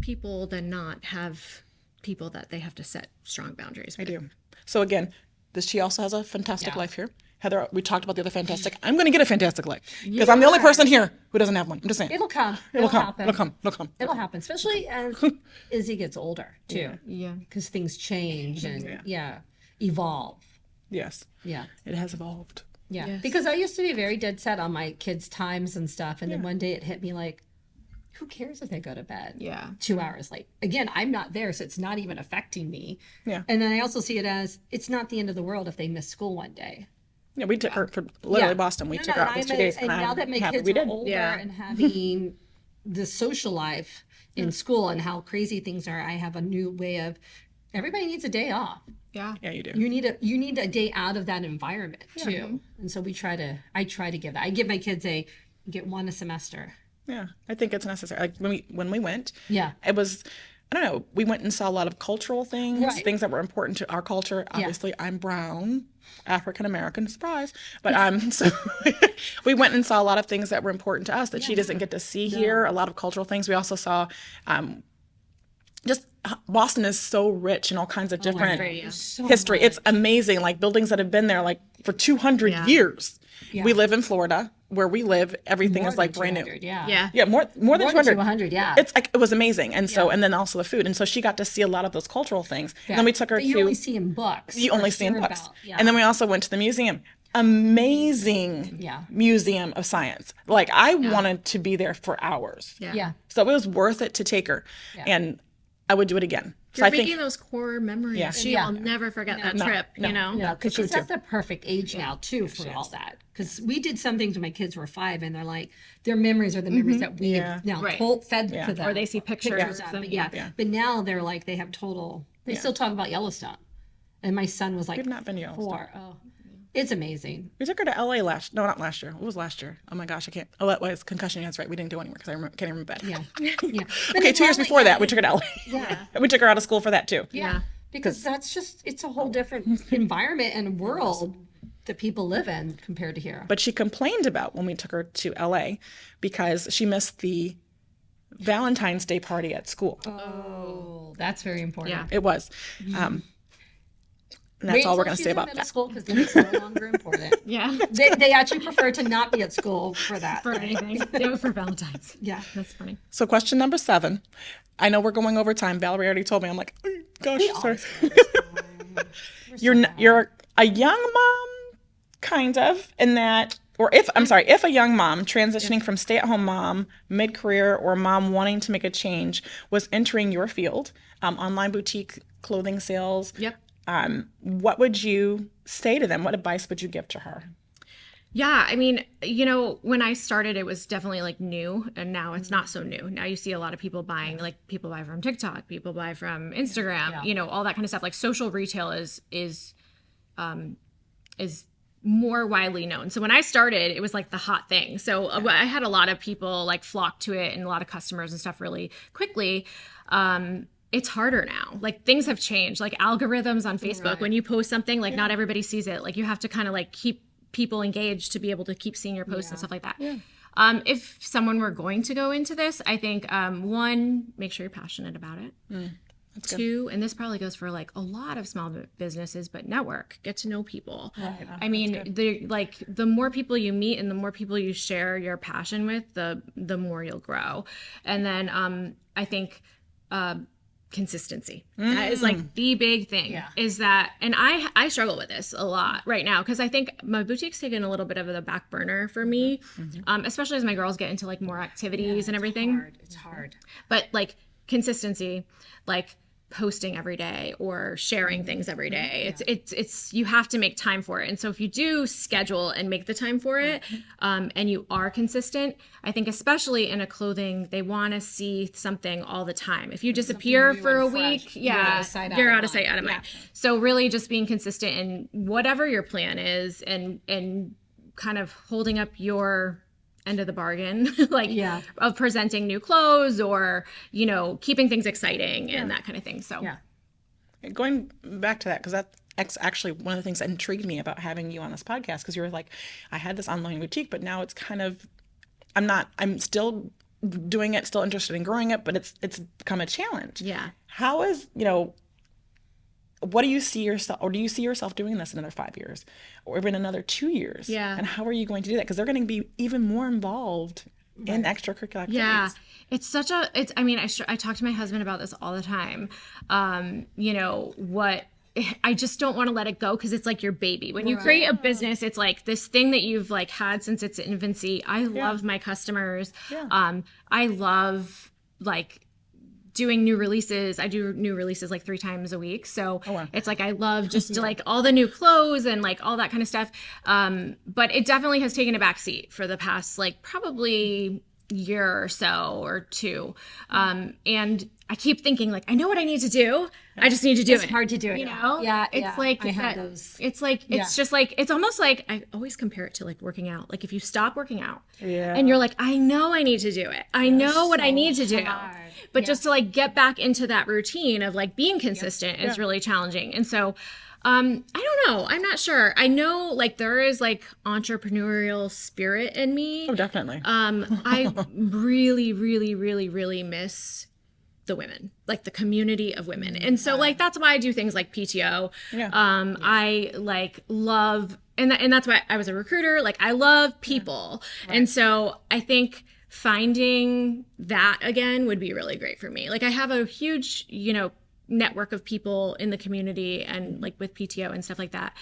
people than not have people that they have to set strong boundaries with. I do. So again, she also has a fantastic life here. Heather, we talked about the other fantastic. I'm going to get a fantastic life because I'm the only person here who doesn't have one. I'm just saying. It'll come. It'll come. Happen. It'll come. It'll come. It'll happen, especially as Izzy gets older too. Yeah. Because things change and evolve. Yes. Yeah. It has evolved. Yeah. Yes. Because I used to be very dead set on my kids' times and stuff. And then one day it hit me like, who cares if they go to bed? Yeah. 2 hours late. Again, I'm not there, so it's not even affecting me. Yeah. And then I also see it as it's not the end of the world if they miss school one day. Yeah, we took her for literally Boston. We took her out for 2 days. And now that my kids we are did. older Yeah. and having the social life in school and how crazy things are, I have a new way of, everybody needs a day off. Yeah. Yeah, you do. You need a day out of that environment too. And so I try to give that. I give my kids get one a semester. Yeah, I think it's necessary. Like when we went, Yeah. it was, I don't know, we went and saw a lot of cultural things, Right. things that were important to our culture. Obviously, I'm brown, African American, surprise. But so we went and saw a lot of things that were important to us that she doesn't get to see here. A lot of cultural things. We also saw just Boston is so rich in all kinds of different history. It's amazing, like buildings that have been there like for 200 years. Yeah. We live in Florida, where we live. Everything is like brand new. Yeah. Yeah, more than 200. 200, yeah. It's like it was amazing, and so and then also the food, and so she got to see a lot of those cultural things. And then we took her But you to only see in books. you only or see in hear books, about. Yeah. and then we also went to the museum. Amazing museum of science. Like I wanted to be there for hours. Yeah. So it was worth it to take her, and I would do it again. So You're I making think those core memories. Yeah. She'll never forget that trip, you know? Yeah, because she's at the perfect age now too for all that. Because we did some things when my kids were 5, and they're like, their memories are the memories that we have now fed to them. Or they see pictures of of them. But now they're like, they have total. They still talk about Yellowstone, and my son was like, we've not been to Yellowstone. 4. Oh, it's amazing. We took her to LA not last year. What was last year? Oh my gosh, I can't. Oh, that was concussion. That's right. We didn't do anywhere because can't even remember that. Yeah. Okay, 2 years before that, we took her to LA. Yeah. We took her out of school for that too. Yeah. Because that's just, it's a whole different environment and world that people live in compared to here. But she complained about when we took her to LA because she missed the Valentine's Day party at school. Oh, that's very important. Yeah. It was. And that's all we're going to say about middle that. school, because then it's no longer important. Yeah. They actually prefer to not be at school for that. For anything. Do it for Valentine's. Yeah. That's funny. So question number 7. I know we're going over time. Valerie already told me. I'm like, oh, gosh, sorry. You're a young mom, kind of, in that, or if a young mom transitioning from stay-at-home mom, mid-career, or mom wanting to make a change was entering your field, online boutique clothing sales. Yep. What would you say to them? What advice would you give to her? Yeah, I mean, you know, when I started, it was definitely like new, and now it's not so new. Now you see a lot of people buying, like people buy from TikTok, people buy from Instagram, you know, all that kind of stuff. Like social retail is more widely known. So when I started, it was like the hot thing. So I had a lot of people like flock to it, and a lot of customers and stuff really quickly. It's harder now. Like things have changed. Like algorithms on Facebook, when you post something, like not everybody sees it. Like you have to kind of like keep people engaged to be able to keep seeing your posts and stuff like that. If someone were going to go into this, I think 1, make sure you're passionate about it. 2, and this probably goes for like a lot of small businesses, but network, get to know people. I mean, the more people you meet and the more people you share your passion with, the more you'll grow. And then I think consistency. That is like the big thing is that, and I struggle with this a lot right now because I think my boutique's taken a little bit of the back burner for me, especially as my girls get into like more activities and everything. It's hard. But like consistency, like posting every day or sharing things every day. It's you have to make time for it. And so if you do schedule and make the time for it, and you are consistent, I think especially in a clothing, they want to see something all the time. If you disappear for a week, you're out of sight, out of mind. So really just being consistent in whatever your plan is and kind of holding up your end of the bargain, like of presenting new clothes or, you know, keeping things exciting and that kind of thing. So going back to that, because that's actually one of the things that intrigued me about having you on this podcast, because you were like, I had this online boutique, but now it's kind of, I'm still doing it, still interested in growing it, but it's become a challenge. Yeah. How is, you know, what do you see yourself, or do you see yourself doing this in another 5 years or even another 2 years? Yeah. And how are you going to do that? Because they're going to be even more involved in extracurricular activities. Yeah. I mean, I talk to my husband about this all the time. You know, I just don't want to let it go because it's like your baby. When you create a business, it's like this thing that you've like had since its infancy. I love my customers. I love like doing new releases. I do new releases like 3 times a week. So wow. it's like I love just like all the new clothes and like all that kind of stuff. But it definitely has taken a back seat for the past like probably year or so or 2. And I keep thinking like, I know what I need to do. I just need to do it. It's hard to do it. You know? Yeah. It's like, I have those. it's like, it's just like, it's almost like, I always compare it to like working out. Like if you stop working out and you're like, I know I need to do it. I know what I need to do. But just to like get back into that routine of like being consistent is really challenging. And so, I don't know. I'm not sure. I know like there is like entrepreneurial spirit in me. Oh, definitely. I really, really, really, really miss the women, like the community of women. And so like, that's why I do things like PTO. I like love, and that's why I was a recruiter. Like I love people. And so I think finding that again would be really great for me. Like I have a huge, you know, network of people in the community and like with PTO and stuff like that.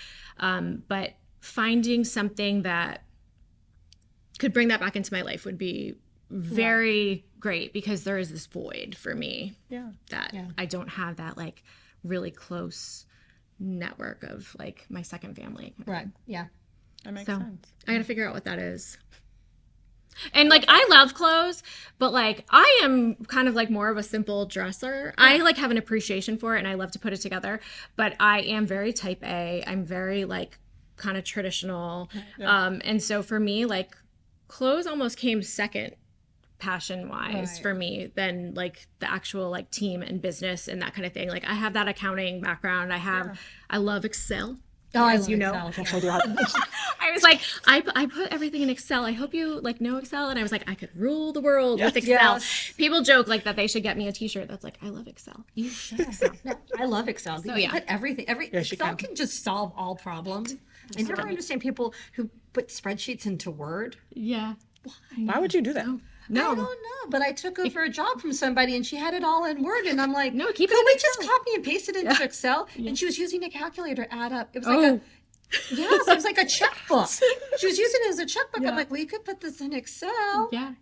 But finding something that could bring that back into my life would be very great, because there is this void for me that I don't have that like really close network of like my second family. Right. Yeah. That makes sense. I got to figure out what that is. And like I love clothes, but like I am kind of like more of a simple dresser. I like have an appreciation for it and I love to put it together, but I am very type A. I'm very like kind of traditional. And so for me, like clothes almost came second passion wise for me than like the actual like team and business and that kind of thing. Like I have that accounting background. I love Excel. Oh, as you know. I was like, I put everything in Excel. I hope you like know Excel. And I was like, I could rule the world with Excel. Yes. People joke like that they should get me a t-shirt that's like, I love Excel. You should. Excel. No, I love Excel. So, You put everything. Excel can just solve all problems. I never understand people who put spreadsheets into Word. Yeah. Why would you do that? I don't know, but I took over a job from somebody and she had it all in Word, and I'm like, No, keep it could in we Excel. just copy and paste it into Excel? And she was using a calculator to add up. It was like it was like a checkbook. She was using it as a checkbook. I'm like, well, you could put this in Excel. Yeah.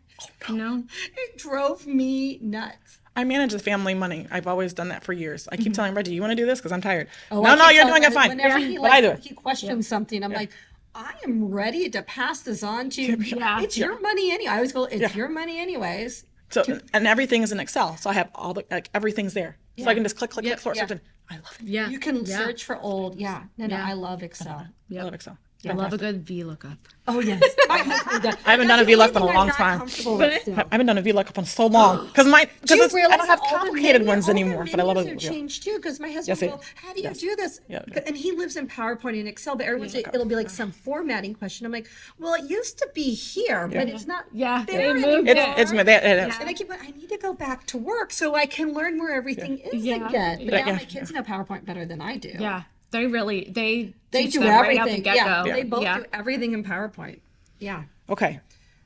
No. It drove me nuts. I manage the family money. I've always done that for years. I keep telling Reggie, you want to do this? Because I'm tired. Oh, No, you're doing it fine. Whenever he, But I do it. He questions something. I'm like, I am ready to pass this on to you. Yeah. It's your money anyway. I always go, it's your money anyways. So, and everything is in Excel. So I have all the, like, everything's there. So I can just click, sort something. I love it. Yeah. You can search for old. No, I love Excel. I love Excel. I love a good VLOOkup. Oh, yes. My husband does. I haven't done a VLOOKUP in a long time. I haven't done a VLOOKUP in so long. Because I don't have complicated ones anymore. But I love it. Changed too, because my husband will, how do you do this? And he lives in PowerPoint and Excel, but everyone's it'll be like some formatting question. I'm like, well, it used to be here, but it's not there anymore. It is. And I keep going, I need to go back to work so I can learn where everything is again. But now my kids know PowerPoint better than I do. Yeah. They really, they do them everything. right out the get-go. They both do everything in PowerPoint. Yeah. Okay.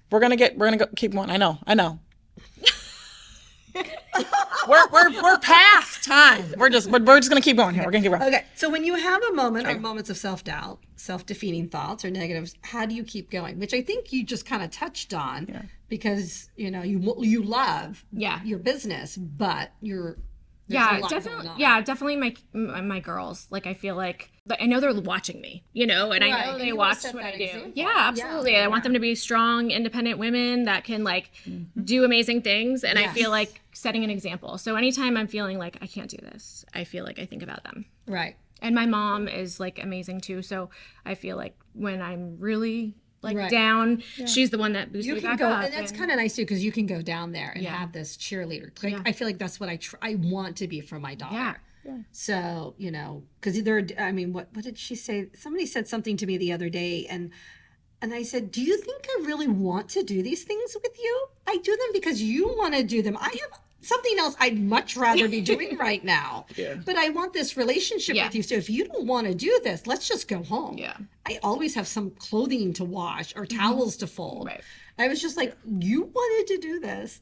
We're gonna go keep going. I know. we're past time. We're just gonna keep going here. We're gonna keep going. Okay. So when you have a moment or moments of self-doubt, self-defeating thoughts or negatives, how do you keep going? Which I think you just kind of touched on because you love your business, but definitely my girls. Like I feel like I know they're watching me, and I know they watch what I do. Example. Yeah, absolutely. I want them to be strong, independent women that can like do amazing things, and I feel like setting an example. So anytime I'm feeling like I can't do this, I feel like I think about them. Right. And my mom is like amazing too. So I feel like when I'm really down, she's the one that boosts me back up. And that's kind of nice too, because you can go down there and have this cheerleader. Like I feel like that's what I want to be for my daughter. Yeah. So because what did she say? Somebody said something to me the other day, and I said, do you think I really want to do these things with you? I do them because you want to do them. I have something else I'd much rather be doing right now. But I want this relationship with you. So if you don't want to do this, let's just go home. Yeah. I always have some clothing to wash or towels to fold. Right. I was just like, you wanted to do this.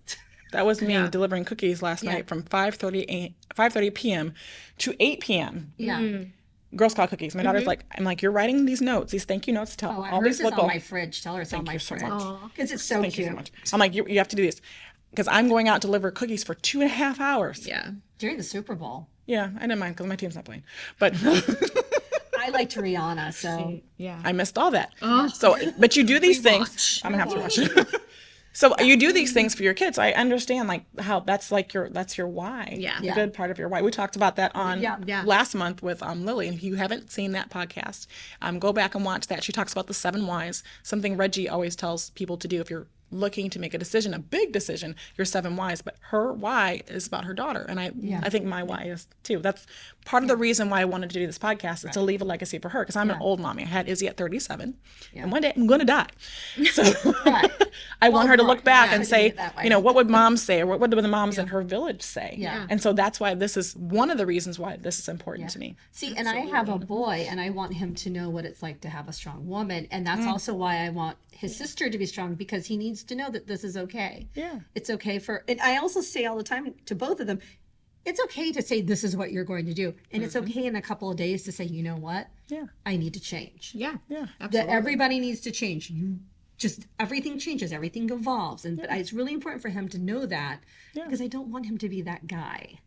That was me delivering cookies last night from 5:30 p.m. to 8 p.m. Yeah. Girl Scout cookies. My daughter's like, I'm like, you're writing these notes, these thank you notes to all hers these is on my fridge. Tell her it's on my fridge. Because it's so cute. Thank you so much. I'm like, you have to do this. because I'm going out to deliver cookies for 2.5 hours. Yeah. During the Super Bowl. Yeah, I didn't mind because my team's not playing. But I liked Rihanna, so. Yeah. I missed all that. Oh. So, but you do these things. I'm going to have to watch it. So you do these things for your kids. I understand like how that's your why. Yeah. The good part of your why. We talked about that on Yeah. last month with Lily. And if you haven't seen that podcast, go back and watch that. She talks about the 7 whys, something Reggie always tells people to do if you're looking to make a decision, a big decision, your 7 whys. But her why is about her daughter. And I think my why is too. That's part of the reason why I wanted to do this podcast is to leave a legacy for her. Because I'm an old mommy. I had Izzy at 37. And one day I'm going to die. So I want her to look back and say, what would mom say? Or what would the moms in her village say? Yeah. And so that's why this is one of the reasons why this is important to me. See, and I have a boy, and I want him to know what it's like to have a strong woman. And that's also why I want his sister to be strong, because he needs to know that this is okay. Yeah. It's okay and I also say all the time to both of them, it's okay to say this is what you're going to do. And it's okay in a couple of days to say, you know what? Yeah. I need to change. Yeah. Yeah. That everybody needs to change. Everything changes, everything evolves. But it's really important for him to know that because I don't want him to be that guy.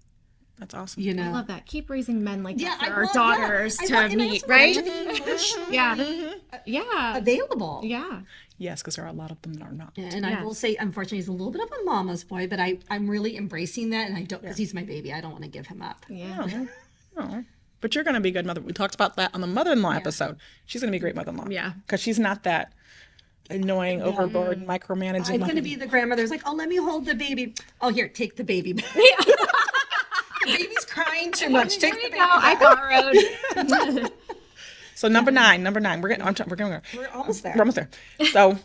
That's awesome. You know? I love that. Keep raising men like that for I our love- daughters I to want- and I meet, also want right? them to be emotionally Yeah. available. Yeah. Yes, because there are a lot of them that are not. And I will say, unfortunately, he's a little bit of a mama's boy, but I'm really embracing that, and I don't, because he's my baby. I don't want to give him up. Yeah. Oh. But you're going to be a good mother. We talked about that on the mother-in-law episode. She's going to be a great mother-in-law. Yeah. Because she's not that annoying, overboard, micromanaging. I'm going to be the grandmother who's like, oh, let me hold the baby. Oh, here, take the baby. The baby's crying too much. Take the baby. No, I borrowed. So number nine. We're almost there. We're almost there. So,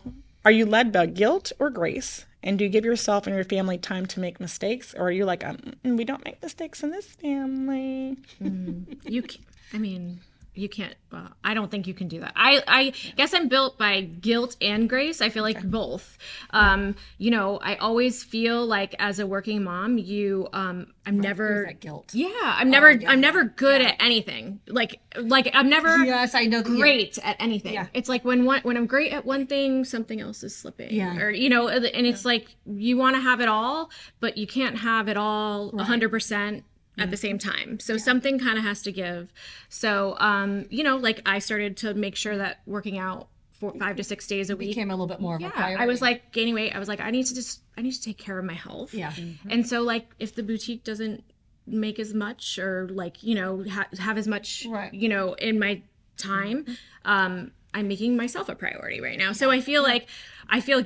are you led by guilt or grace? And do you give yourself and your family time to make mistakes, or are you like, we don't make mistakes in this family? You can't. I don't think you can do that. I guess I'm built by guilt and grace. I feel like both. I always feel like as a working mom, I'm never There's that guilt. Yeah, I'm never good at anything. Like I'm never Yes, I know. great at anything. Yeah. It's like when I'm great at one thing, something else is slipping. Yeah. Or and it's like you want to have it all, but you can't have it all 100%. At the same time. So something kind of has to give. So, like I started to make sure that working out 5 to 6 days a week Became a little bit more of a priority. I was like gaining weight. I was like, I need to take care of my health. Yeah. And so like, if the boutique doesn't make as much or like, have as much, Right. in my time, I'm making myself a priority right now. So I feel like I feel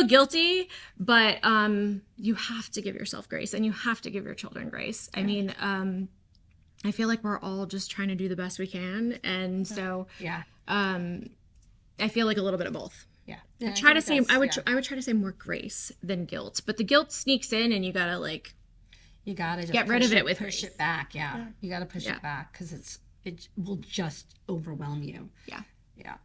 guilty, but you have to give yourself grace and you have to give your children grace. I mean, I feel like we're all just trying to do the best we can, and so I feel like a little bit of both. Yeah. I try to say I would try to say more grace than guilt, but the guilt sneaks in, and you gotta you gotta just get rid of it with push grace. it back. Yeah. You gotta push it back because it will just overwhelm you. Yeah. Yeah.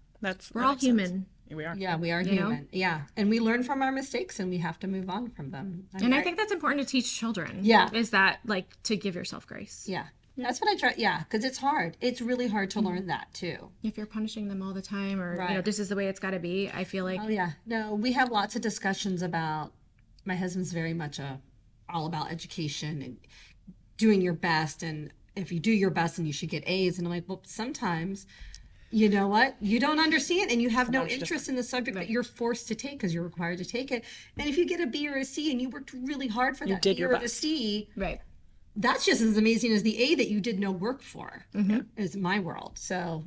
We're all human. We are. Yeah, we are human. Yeah. And we learn from our mistakes and we have to move on from them. And I think that's important to teach children. Yeah. Is that to give yourself grace. Yeah. That's what I try. Yeah. Because it's hard. It's really hard to learn that too. If you're punishing them all the time or, this is the way it's got to be, I feel like. Oh, yeah. No, we have lots of discussions about, my husband's very much all about education and doing your best. And if you do your best, then you should get A's. And I'm like, well, sometimes, you know what? You don't understand and you have no interest in the subject that you're forced to take because you're required to take it. And if you get a B or a C and you worked really hard for that did B your or the best. C, Right. that's just as amazing as the A that you did no work for, is my world. So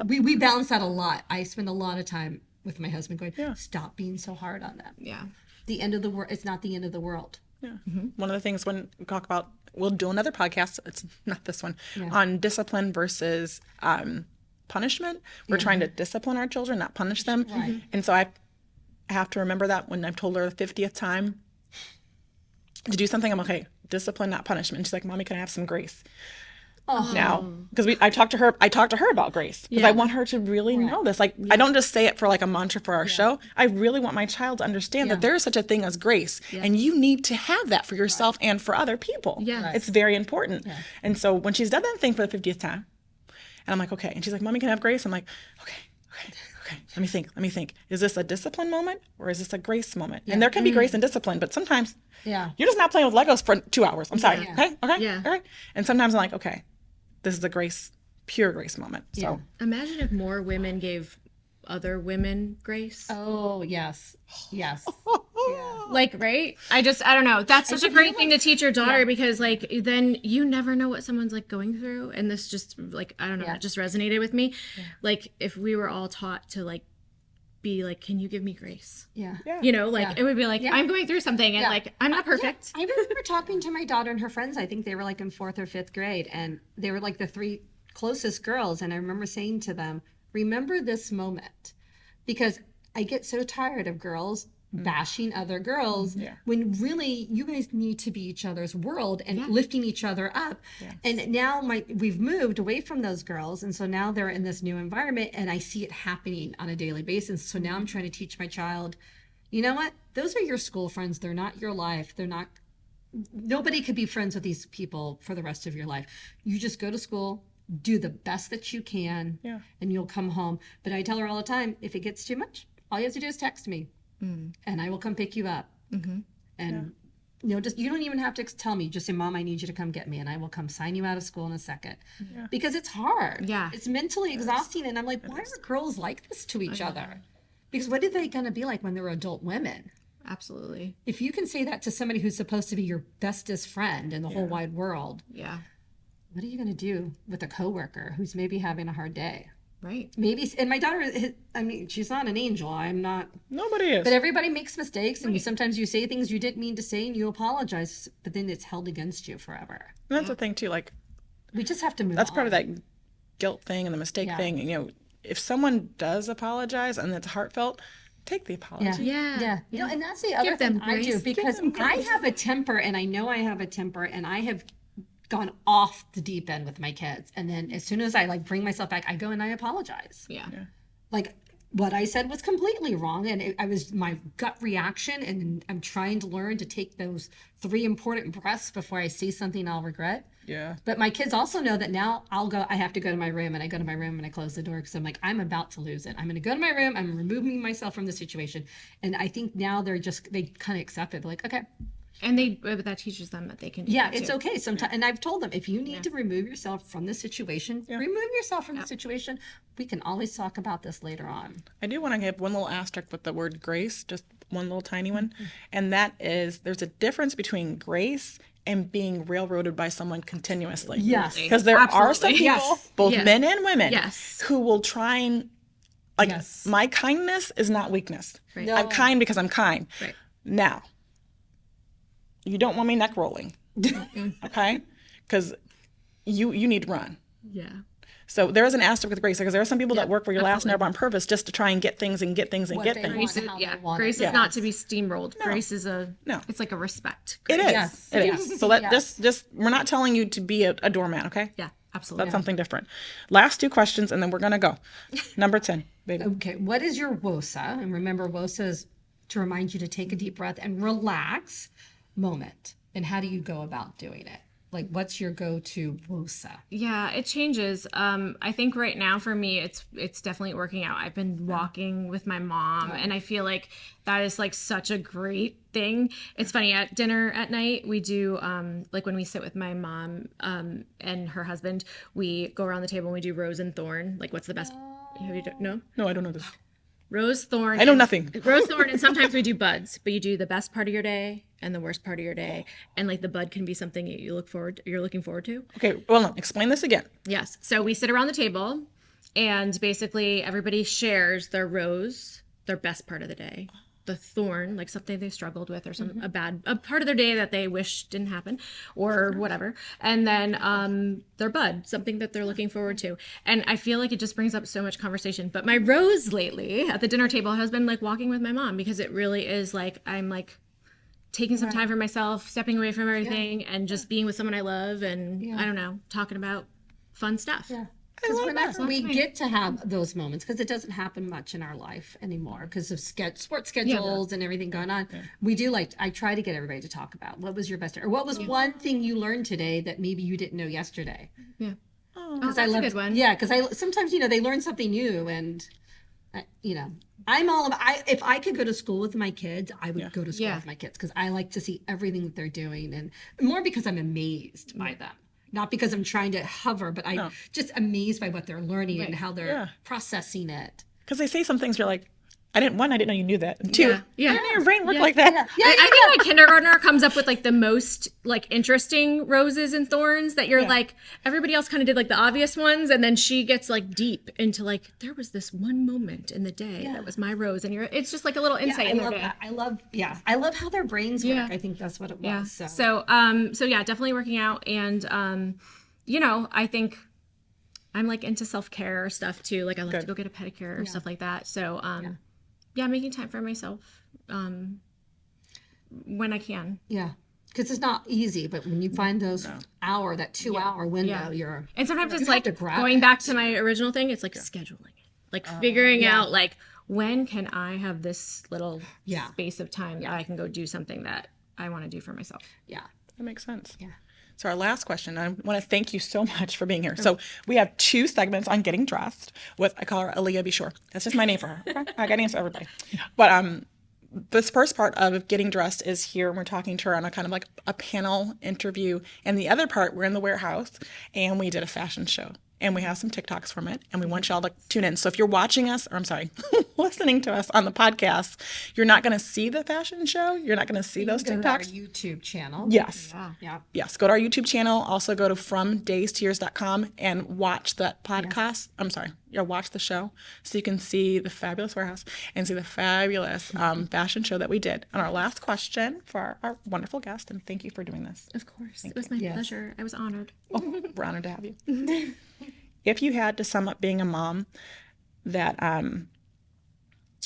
we balance that a lot. I spend a lot of time with my husband going, stop being so hard on them. Yeah. The end of the world, it's not the end of the world. Yeah. One of the things when we talk about, we'll do another podcast, it's not this one, on discipline versus punishment. We're trying to discipline our children, not punish them. Right. And so I have to remember that when I've told her the 50th time to do something, I'm okay, discipline, not punishment. And she's like, Mommy, can I have some grace? Now, because I talked to her about grace because I want her to really know this. Like, I don't just say it for like a mantra for our show. I really want my child to understand that there is such a thing as grace, and you need to have that for yourself and for other people. Yeah. Right. It's very important. Yeah. And so when she's done that thing for the 50th time, and I'm like, okay, and she's like, Mommy, can I have grace? I'm like, okay. okay, let me think. Is this a discipline moment or is this a grace moment? And there can be grace and discipline, but sometimes you're just not playing with Legos for 2 hours. I'm sorry. Okay. Yeah. All right. And sometimes I'm like, okay, this is a grace, pure grace moment. So Imagine if more women gave other women grace. Oh, yes. Yes. Like, right? I don't know. That's such a great thing to teach your daughter because, like, then you never know what someone's like going through. And this just, like, I don't know, it just resonated with me. Like, if we were all taught to, like, be like, can you give me grace? Yeah. You know, like, it would be like, I'm going through something and, like, I'm not perfect. I remember talking to my daughter and her friends. I think they were like in 4th or 5th grade, and they were like the 3 closest girls. And I remember saying to them, remember this moment, because I get so tired of girls bashing other girls when really you guys need to be each other's world and lifting each other up. And now we've moved away from those girls, and so now they're in this new environment, and I see it happening on a daily basis. So now I'm trying to teach my child, you know what, those are your school friends, they're not your life. Nobody could be friends with these people for the rest of your life. You just go to school, do the best that you can, and you'll come home. But I tell her all the time, if it gets too much, all you have to do is text me, and I will come pick you up. And you know, just you don't even have to tell me. Just say, Mom, I need you to come get me, and I will come sign you out of school in a second. Because it's hard. It's mentally exhausting, and I'm like, why are girls like this to each other? Because what are they going to be like when they're adult women? Absolutely. If you can say that to somebody who's supposed to be your bestest friend in the whole wide world, what are you going to do with a coworker who's maybe having a hard day? Right. Maybe, and my daughter, I mean, she's not an angel. I'm not. Nobody is. But everybody makes mistakes, and sometimes you say things you didn't mean to say, and you apologize, but then it's held against you forever. And that's the thing too. Like, we just have to move. That's on. part of that guilt thing and the mistake thing. You know, if someone does apologize and it's heartfelt, take the apology. Yeah. You know, and that's the other thing I do, because I have a temper, and I know I have a temper, and I have gone off the deep end with my kids, and then as soon as I like bring myself back, I go and I apologize. Like, what I said was completely wrong, and I was my gut reaction, and I'm trying to learn to take those 3 important breaths before I say something I'll regret. But my kids also know that now I have to go to my room, and I go to my room and I close the door, because I'm like, I'm about to lose it. I'm going to go to my room. I'm removing myself from the situation. And I think now they kind of accept it. They're like, okay. And that teaches them that they can do that it's too. okay sometimes. And I've told them, if you need to remove yourself from the situation, remove yourself from the situation. We can always talk about this later on. I do want to give one little asterisk with the word grace, just one little tiny one. And that is, there's a difference between grace and being railroaded by someone continuously. Yes. Because there are some people, both men and women, who will try and, like, my kindness is not weakness. No. I'm kind because I'm kind. Now, you don't want me neck rolling, okay? Because you need to run. So there is an asterisk with grace, because there are some people that work for your last nerve on purpose just to try and get things and get things and What get they things. want. Grace is not to be steamrolled. Grace is it's like a respect. It is. Yes. It is. So just we're not telling you to be a doormat, okay? Yeah, absolutely. That's something different. Last 2 questions, and then we're gonna go. Number 10, baby. Okay, what is your WOSA? And remember, WOSA is to remind you to take a deep breath and relax moment. And how do you go about doing it? Like, what's your go-to WOSA? Yeah, it changes. I think right now for me, it's definitely working out. I've been walking with my mom, and I feel like that is like such a great thing. It's funny, at dinner at night, we do, like when we sit with my mom and her husband, we go around the table and we do rose and thorn. Like, what's the best? Have you no? No, I don't know this. Rose, thorn. I know nothing. Rose, thorn, and sometimes we do buds. But you do the best part of your day and the worst part of your day, and like the bud can be something you're looking forward to. Okay, well, no, explain this again. Yes. So we sit around the table, and basically everybody shares their rose, their best part of the day, the thorn, like something they struggled with, or a part of their day that they wish didn't happen, or whatever, and then their bud, something that they're looking forward to. And I feel like it just brings up so much conversation. But my rose lately at the dinner table has been like walking with my mom, because it really is like I'm like taking some time for myself, stepping away from everything, and just being with someone I love, and I don't know, talking about fun stuff. Because whenever we get to have those moments, because it doesn't happen much in our life anymore because of sports schedules and everything going on, we do I try to get everybody to talk about what was your best, or what was one thing you learned today that maybe you didn't know yesterday. Yeah. Because that's a good one. Yeah, because sometimes they learn something new, and you know, I'm all about, if I could go to school with my kids, I would go to school Yeah. with my kids because I like to see everything that they're doing, and more because I'm amazed by them. Not because I'm trying to hover, but I'm just amazed by what they're learning and how they're processing it. Because they say some things you're like, I didn't know you knew that. And two, Yeah. why didn't your brain work like that? I think my kindergartner comes up with like the most like interesting roses and thorns that you're like, everybody else kind of did like the obvious ones, and then she gets like deep into like, there was this one moment in the day that was my rose, and it's just like a little insight in their day. I love how their brains work. I think that's what it was. So yeah, definitely working out, and you know, I think I'm like into self-care stuff too. Like I love to go get a pedicure or stuff like that. So yeah, making time for myself when I can. Yeah. Because it's not easy, but when you find those that 2-hour window, you're... And sometimes it's like going back to my original thing, it's like scheduling it. Like figuring out like, when can I have this little space of time that I can go do something that I want to do for myself. Yeah. That makes sense. Yeah. So our last question, I want to thank you so much for being here. So we have 2 segments on getting dressed with, I call her Alia, be sure. That's just my name for her. Okay? I got names for everybody. But this first part of getting dressed is here, and we're talking to her on a kind of like a panel interview. And the other part, we're in the warehouse, and we did a fashion show. And we have some TikToks from it, and we want y'all to tune in. So if you're watching us, or I'm sorry, listening to us on the podcast, you're not going to see the fashion show. You're not going to see those TikToks. Go to our YouTube channel. Yes. Yeah. Yes. Go to our YouTube channel. Also go to fromdaystoyears.com and watch that podcast. I'm sorry. Watch the show so you can see the fabulous warehouse and see the fabulous fashion show that we did. And our last question for our wonderful guest, and thank you for doing this. Of course. It was my pleasure. I was honored. Oh, we're honored to have you. If you had to sum up being a mom that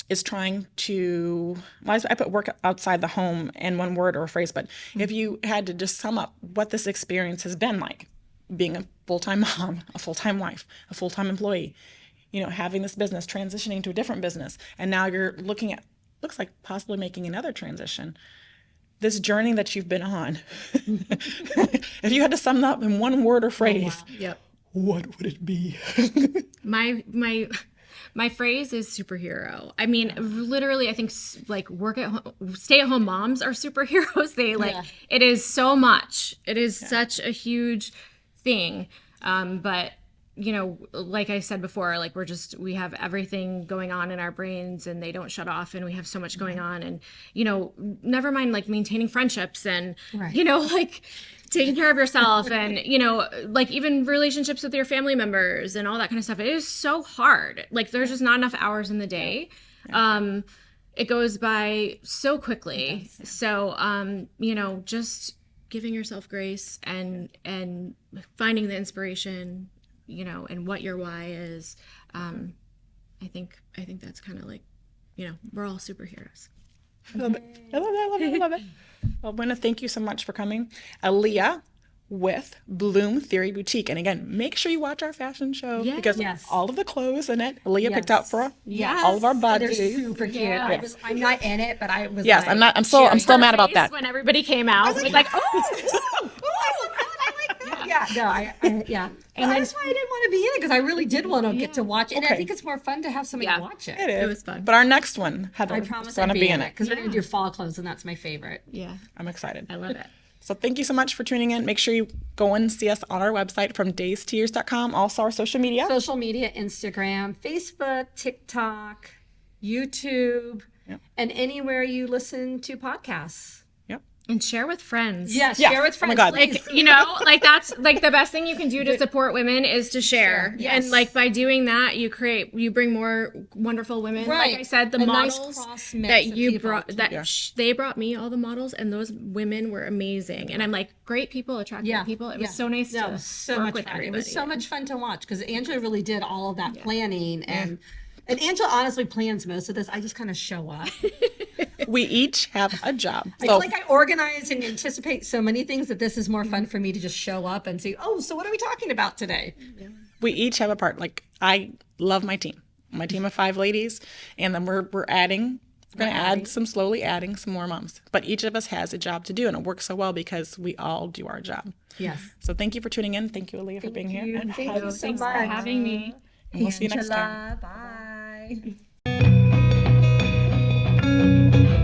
is trying to, well, I put work outside the home in one word or a phrase, but if you had to just sum up what this experience has been like, being a full-time mom, a full-time wife, a full-time employee, you know, having this business, transitioning to a different business, and now you're looking at, looks like possibly making another transition. This journey that you've been on, if you had to sum it up in one word or phrase, what would it be? My phrase is superhero. I mean, literally, I think like stay-at-home moms are superheroes. They it is so much. It is such a huge thing. But you know, like I said before, like we have everything going on in our brains, and they don't shut off, and we have so much going on, and you know, never mind like maintaining friendships and you know, like taking care of yourself and, you know, like even relationships with your family members and all that kind of stuff. It is so hard. Like there's just not enough hours in the day. It goes by so quickly. So, you know, just giving yourself grace and finding the inspiration, you know, and what your why is. I think that's kind of like, you know, we're all superheroes. I love it. I love it. Well, I want to thank you so much for coming. Alia with Bloom Theory Boutique. And again, make sure you watch our fashion show because all of the clothes in it, Alia picked out for all of our buddies. They're super cute. I'm not in it, but I was I'm still mad about that. When everybody came out, it was like, oh, And that's why I didn't want to be in it, because I really did want to get to watch it. And I think it's more fun to have somebody watch it. It was fun. But our next one, Heather, I promise is going to be in it. Because we're going to do fall clothes, and that's my favorite. Yeah. I'm excited. I love it. So thank you so much for tuning in. Make sure you go and see us on our website from daystoyears.com. Also our social media. Social media, Instagram, Facebook, TikTok, YouTube, and anywhere you listen to podcasts. And share with friends. Yeah, share with friends. Oh my God. Like, you know, like that's like the best thing you can do to support women is to share. Yes. And like by doing that, you bring more wonderful women. Right. Like I said, the A models nice cross-mix that of you people. brought, they brought me all the models, and those women were amazing. And I'm like, great people, attractive people. It was so nice to it was so work much with fun. everybody. It was so much fun to watch, because Angela really did all of that planning. And Angela honestly plans most of this. I just kind of show up. We each have a job. I feel like I organize and anticipate so many things that this is more fun for me to just show up and say, oh, so what are we talking about today? We each have a part. Like, I love my team of 5 ladies, and then we're adding. We're going to slowly adding some more moms. But each of us has a job to do, and it works so well because we all do our job. Yes. So thank you for tuning in. Thank you, Alia, for being here. And Thank you so Thanks much for having me. And we'll see you next time. Bye. Bye.